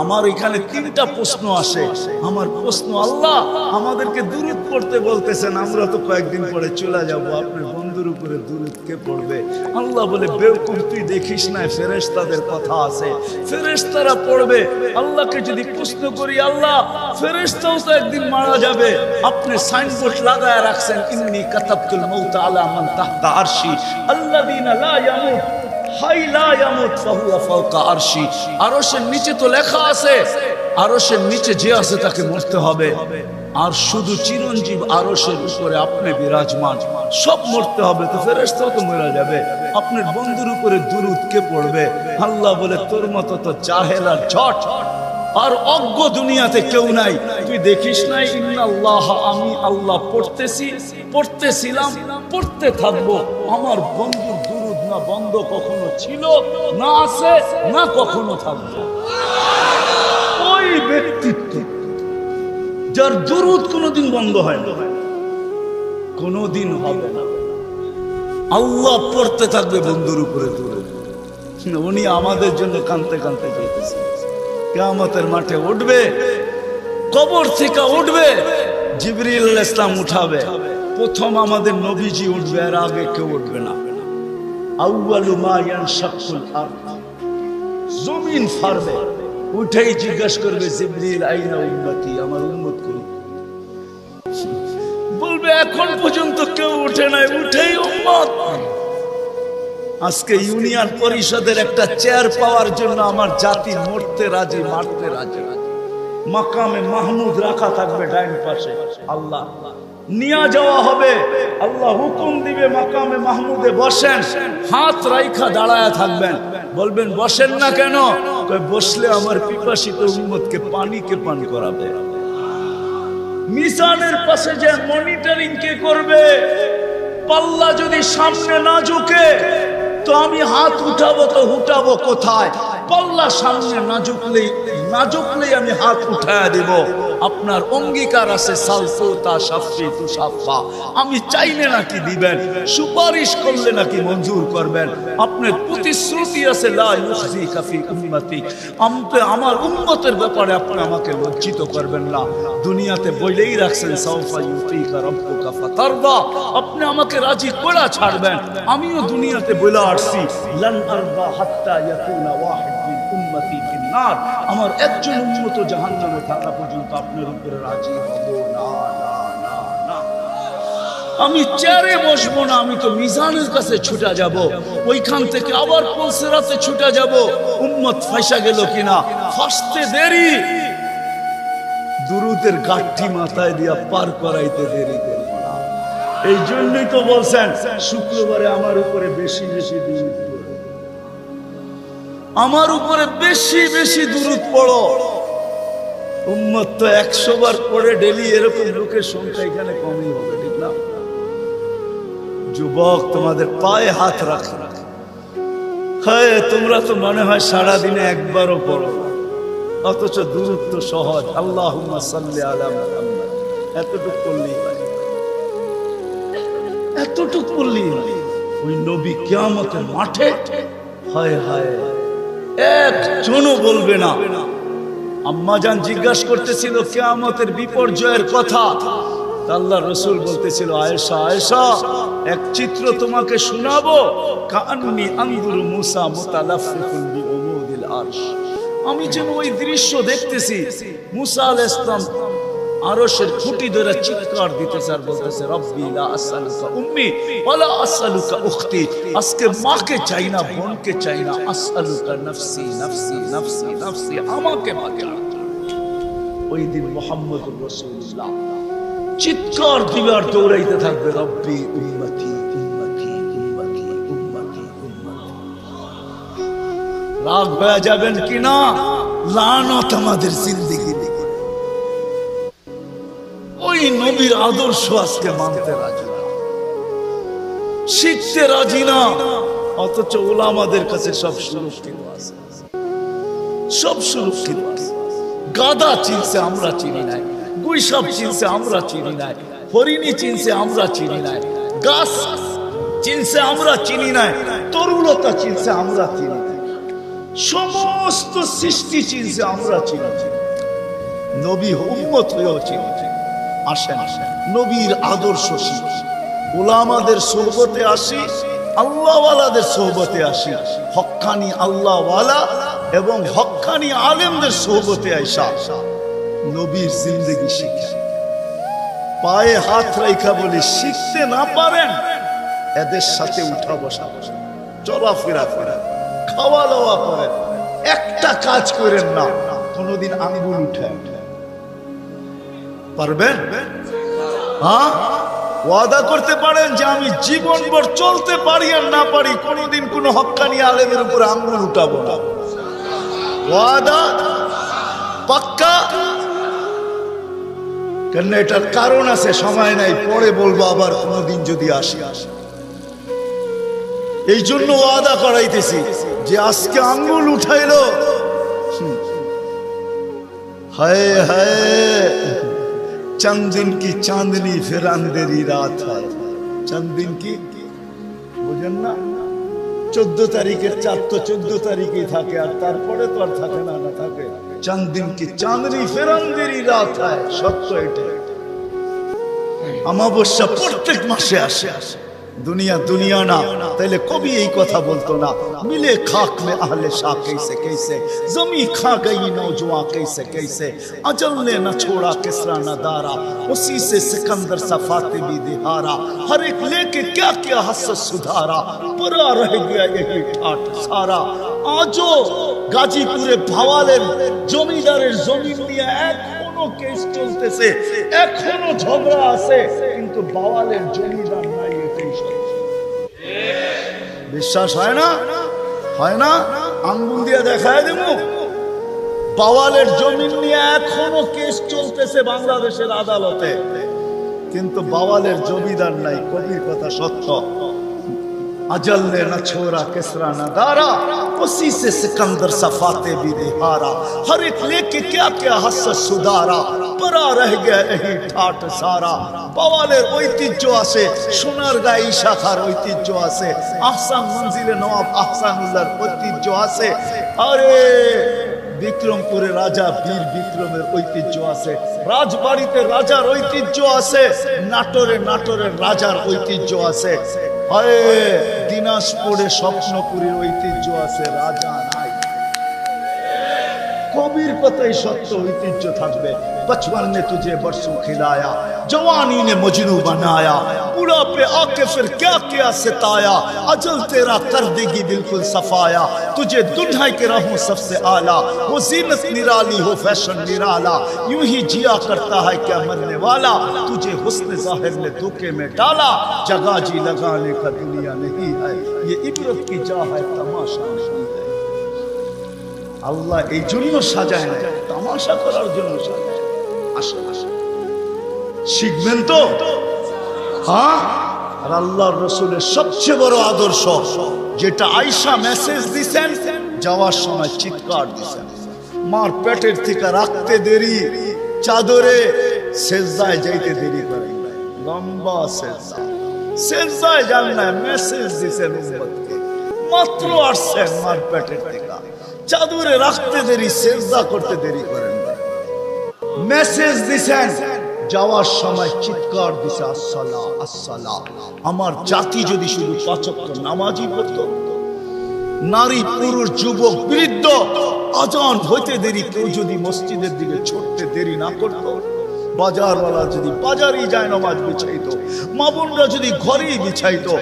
আমার এখানে তিনটা প্রশ্ন আসে। আমার প্রশ্ন, আল্লাহ আমাদেরকে দুরূদ পড়তে বলতেছেন, আমরা তো কয়েকদিন পরে চলে যাব, আপনার বন্ধুর উপরে দুরূদ কে পড়বে? আল্লাহ বলে, বেওকুফ, তুই দেখিস না ফেরেশতাদের কথা আছে, ফেরেশতারা পড়বে। আল্লাহকে যদি প্রশ্ন করি, আল্লাহ ফেরেশতাও তো একদিন মারা যাবে, আপনি সাইনবোর্ড লাগায় রাখছেন, ইন্নী কাতাবতুল মাউত আলা মান তাহতা আরশি আল্লাযীনা লা ইয়ামুত হাই লা ইয়ামুত ফাহুয়া ফাওকা আরশি। আরশের নিচে তো লেখা আছে, আরশের নিচে যে আছে তাকে মরতে হবে, আর শুধু চিরঞ্জীব আরশের উপরে আপনি বিরাজমান, সব মরতে হবে, তো ফেরেশতাও তো মরে যাবে, আপনার বন্ধুর উপরে দুরূদ কে পড়বে? আল্লাহ বলে, তোর মতো তো জাহেল আর ঝট আর অজ্ঞ দুনিয়াতে কেউ নাই, তুই দেখিস নাই ইন্নাল্লাহ, আমি আল্লাহ পড়তেছি, পড়তেছিলাম, পড়তে থাকবো। আমার বন্ধুর দুরূদ না বন্ধ কখনো ছিল, না আছে, না কখনো থাকবে। ওই ব্যক্তিত্ব যার দুরূদ কোনোদিন বন্ধ হয় না, কোনোদিন হবে না, আল্লাহ পড়তে থাকবে বন্ধুর উপরে দুরূদ। উনি আমাদের জন্য কাঁদতে কাঁদতে যেতেছে, কিয়ামতের মাঠে উঠবে, কবর থেকে উঠবে, জিবরিল আলাইহিস সালাম উঠাবে, প্রথম আমাদের নবীজি উঠবে, আর আগে কেউ উঠবে না। আউয়ালু মা ইয়ানশাকুল আরদ, জমিন ফাড়বে, উঠেই জিজ্ঞাসা করবে, জিবরিল আইনা উম্মতি, আমার উম্মত কই? বলবে, এখন পর্যন্ত কেউ উঠে নাই, উঠেই উম্মত। আজকে ইউনিয়ন পরিষদের একটা চেয়ার পাওয়ার জন্য আমার জাতি মরতে রাজি, মারতে রাজি। মাকামে মাহমুদ রাখা থাকবে ডাইন পাশে, আল্লাহ নিয়ে যাওয়া হবে, আল্লাহ হুকুম দিবে মাকামে মাহমুদে বসেন, হাত রাইখা দাঁড়ায় থাকবেন, বলবেন বসেন না কেন? বসলে আমার পিপাসিত উম্মতকে পানি কে পান করাবে। মিজানের পাশে যে মনিটরিং কে করবে, পাল্লা যদি সামনে না ঝুঁকে তো আমি হাত উঠাবো, তো উঠাবো কোথায়? পাল্লা সামনে না ঝুঁকলেই আমি হাত উঠায়া দিব। আপনার অঙ্গীকার আছে, সালফুতা শাফিতু শাফা, আমি চাইলে নাকি দিবেন, সুপারিশ করলে নাকি মঞ্জুর করবেন। আপনার প্রতিশ্রুতি আছে, লা ইউখজিকা ফি উম্মতি, আমার উম্মতের ব্যাপারে আপনি আমাকে লজ্জিত করবেন না। দুনিয়াতে বলেই রাখছেন, সাউফা ইউতিকা রাব্বুকা ফাতারদা, আপনি আমাকে রাজি করে ছাড়বেন। আমিও দুনিয়াতে বলে আসছি, লান আরদা হাত্তা ইয়াকুনা ওয়াহিদ মিন উম্মতি ফিন নার, আমার একজন উম্মত জাহান্নামে থাকা পর্যন্ত আপনার উপরে রাজি হব না, না, না, না। আমি চেয়ারে বসবো না, আমি তো মিজানের কাছে ছুটে যাব, ওইখান থেকে আবার পুলসিরাতে ছুটে যাব। উম্মত ফাঁসা গেল কিনা, ফাঁসতে দেরি, দুরূদের গাঠি মাথায় দিয়া পার করাইতে দেরি করব না। এই জন্যই তো বলছেন, শুক্রবারে আমার উপরে বেশি বেশি দুরূদ পড়ো, আমার উপরে বেশি বেশি দুরূদ পড়ো। উম্মত তো 100 বার পড়ে ডেলি, এরকম লোকের সংখ্যা এখানে কমই হবে, ঠিক না? যুবক, তোমাদের পায়ে হাত রাখে, হ্যাঁ তোমরা তো মনে হয় সারাদিনে একবারও পড়ো, অথচ দুরূদ তো সহজ, আল্লাহুম্মা সাল্লি আলা মুহাম্মাদ, এতটুকু করলেই হয়, এতটুকু করলেই হয়। ওই নবী কিয়ামতের মাঠে, হায় হায়, একজনও বলবে না। আম্মাজান জিজ্ঞাসা করতেছিল কিয়ামতের বিপর্যয়ের কথা, আল্লাহ রাসূল বলতেছিল, আয়েশা আয়েশা, এক চিত্র তোমাকে শোনাবো, কাআন্নী আনজুরু মুসা মুতালাফফিকুন বিউমুদিল আরশ, আমি যেন ওই দৃশ্য দেখতেছি, মুসা আলাইহিস সালাম আরশের খুঁটি ধরে চিৎকার দিতেছে আর বলতেছে, রব্বি লা আসআলুকা উম্মি ওয়ালা আসআলুকা উখতি, আজকে মাকে চাই না, বোনকে চাই না, আসআলুকা নফসি নফসি নফসি নফসি, আমাকে মাকে। ওই দিন মুহাম্মদুর রাসূলুল্লাহ চিৎকার দিবে আর দৌড়াইতে থাকবে, রব্বি উম্মতি উম্মতি উম্মতি উম্মতি উম্মতি। রাগ হয়ে যাবেন কিনা, লানত আমাদের জিন্দেগি। ওই নবীর আদর্শ আজকে মানতে রাজি না, শিখতে রাজি না, অথচ ওলামাদের কাছে সব সুরক্ষিত আছে, সব সুরক্ষিত আছে। গাদা চিনছে, আমরা চিনি নাই, গুইসাপ চিনছে, আমরা চিনি নাই, হরিণী চিনছে, আমরা চিনি নাই। গাছ চিনছে, আমরা চিনি নাই। তরুলতা চিনছে, আমরা চিনি নাই। সমস্ত সৃষ্টি চিনছে, আমরা চিনি। নবী উম্মত হয়েও চিনি। আসেন নবীর আদর্শ শিখি, ওলামাদের সোহবতে আসি, আল্লাহওয়ালাদের সোহবতে আসি, হক্কানি আল্লাহওয়ালা এবং হক্কানি আলেমদের সোহবতে আইসা নবীর জিন্দেগি শিখি। পায়ে হাত রেখা বলি, শিখতে না পারেন এদের সাথে উঠা বসা, চলাফেরা করেন, খাওয়া দাওয়া করেন, একটা কাজ করেন না কোনোদিন আঙ্গুল উঠে পারবেন? হ্যাঁ, ওয়াদা করতে পারেন যে আমি জীবনভর চলতে পারি আর না পারি কোনোদিন কোন হক্কানি আলেমের উপরে আঙ্গুল উঠাবো না। ওয়াদা পাক্কা? কেন এটার কারণ আছে, সময় নাই, পরে বলবো আবার কোনোদিন যদি আসি। এই জন্য ওয়াদা করাইতেছি যে আজকে আঙ্গুল উঠাইলো, হায় হায় चंद दिन की चांदनी फिर अंधेरी रात है। चंद दिन की বুঝেন না, 14 তারিখের চাঁদ তো 14 তারিখেই থাকে, আর তারপরে তো আর থাকে না, না থাকে। चंद दिन की चांदनी फिर अंधेरी रात है, সত্য এটা। অমাবস্যা প্রত্যেক মাসে আসে। दुनिया दुनिया ना, पहले कभी यही कथा बोलतो ना। मिले खाक में अहले शाह कैसे कैसे, जमी खा गई नौजवान कैसे कैसे, अजल ने न छोड़ा किसरा न दारा, उसी से सिकंदर सा फातिमी दिहारा, हर एक लेके क्या क्या हसत सुधारा, पूरा रह गया यही ठाठ सारा। आजो गाजीपुरे भावालेर जमीदारेर जमीन निये एखोनो केस चलतेছে, एखोनो झगड़ा আছে, কিন্তু ভাওয়ালের জমিদার নাই। বিশ্বাস হয় না? হয় না? আঙ্গুল দিয়ে দেখায় দেব। বাওয়ালের জমিন নিয়ে এখনো কেস চলতেছে বাংলাদেশের আদালতে, কিন্তু বাওয়ালের জমিদার নাই। কবির কথা সত্য। अजल ने न छोड़ा किसरा न दारा, उसी से सिकंदर सफाते भी दिहारा, हर एक लेके क्या क्या हसत सुधारा, परा रह गया यही ठाट सारा। বাওয়ালের ঐতিহ্য আছে, সোনারগাঁও শাখার ঐতিহ্য আছে, আহসান মঞ্জিলে নওয়াব আহসানুল্লাহর ঐতিহ্য আছে, আরে বিক্রমপুরে রাজা বীর বিক্রমের ঐতিহ্য আছে, রাজবাড়িতে রাজার ঐতিহ্য আছে, নাটোরের রাজার ঐতিহ্য আছে, দিনাজপুরে স্বপ্নপুরীর ঐতিহ্য আছে, রাজা নাই। কবির কথাই সত্য, ঐতিহ্য থাকবে। बचपन ने तुझे बरसों खिलाया, जवानी ने मजनू बनाया, बुढ़ापे आके फिर क्या क्या सिताया, अजल तेरा कर देगी बिल्कुल सफाया, तुझे दुल्हा के रहूं सबसे आला, वो जीनत निराली हो फैशन निराला, यूं ही जिया करता है क्या मरने वाला, तुझे हुस्न जाहिर ने धोखे में डाला, जगह जी लगाने का दुनिया नहीं है, ये इबरत की जा है तमाशा नहीं है। আল্লাহ এই জন্য সাজায় না, তামাশা করার জন্য সাজায়। শিখবেন তো? হ্যাঁ। আর আল্লাহর রাসূলের সবচেয়ে বড় আদর্শ যেটা আয়েশা মেসেজ দিছেন, যাওয়ার সময় চিৎকার দিছেন, মার পেটের থেকে রাখতে দেরি, চাদরে সেজদায় যাইতে দেরি করে, লম্বা সেজদায় যান না, মেসেজ দিছেন উম্মতকে। মাত্র আসছেন মার পেটের থেকে, চাদরে রাখতে দেরি, সেজদা করতে দেরি করেন, মেসেজ দিছেন। যাওয়ার সময় চিৎকার দিছে, আসসালাহ আসসালাহ। আমার জাতি যদি শুধু 5 ওয়াক্ত নামাজই পড়তো, নারী পুরুষ যুবক বৃদ্ধ আজান হইতে দেরি কেউ যদি মসজিদের দিকে ছুটতে দেরি না করত, বাজারওয়ালা যদি বাজারেই যায় নামাজ বিছাইতো, মা বোনরা যদি ঘরেই বিছাইতো,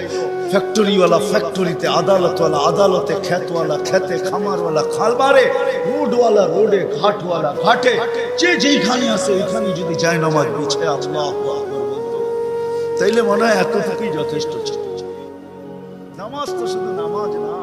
ফ্যাক্টরিওয়ালা ফ্যাক্টরিতে, আদালতওয়ালা আদালতে, খেতওয়ালা খেতে, খামারওয়ালা খামারে, রোডওয়ালা রোডে, ঘাটওয়ালা ঘাটে, যে যেখানে আছে ওইখানে যদি যায় নামাজ বিছায় আল্লাহু আকবার বলতো, তাইলে মনে হয় এতটুকুই যথেষ্ট ছিল। নামাজ তো শুধু নামাজ না।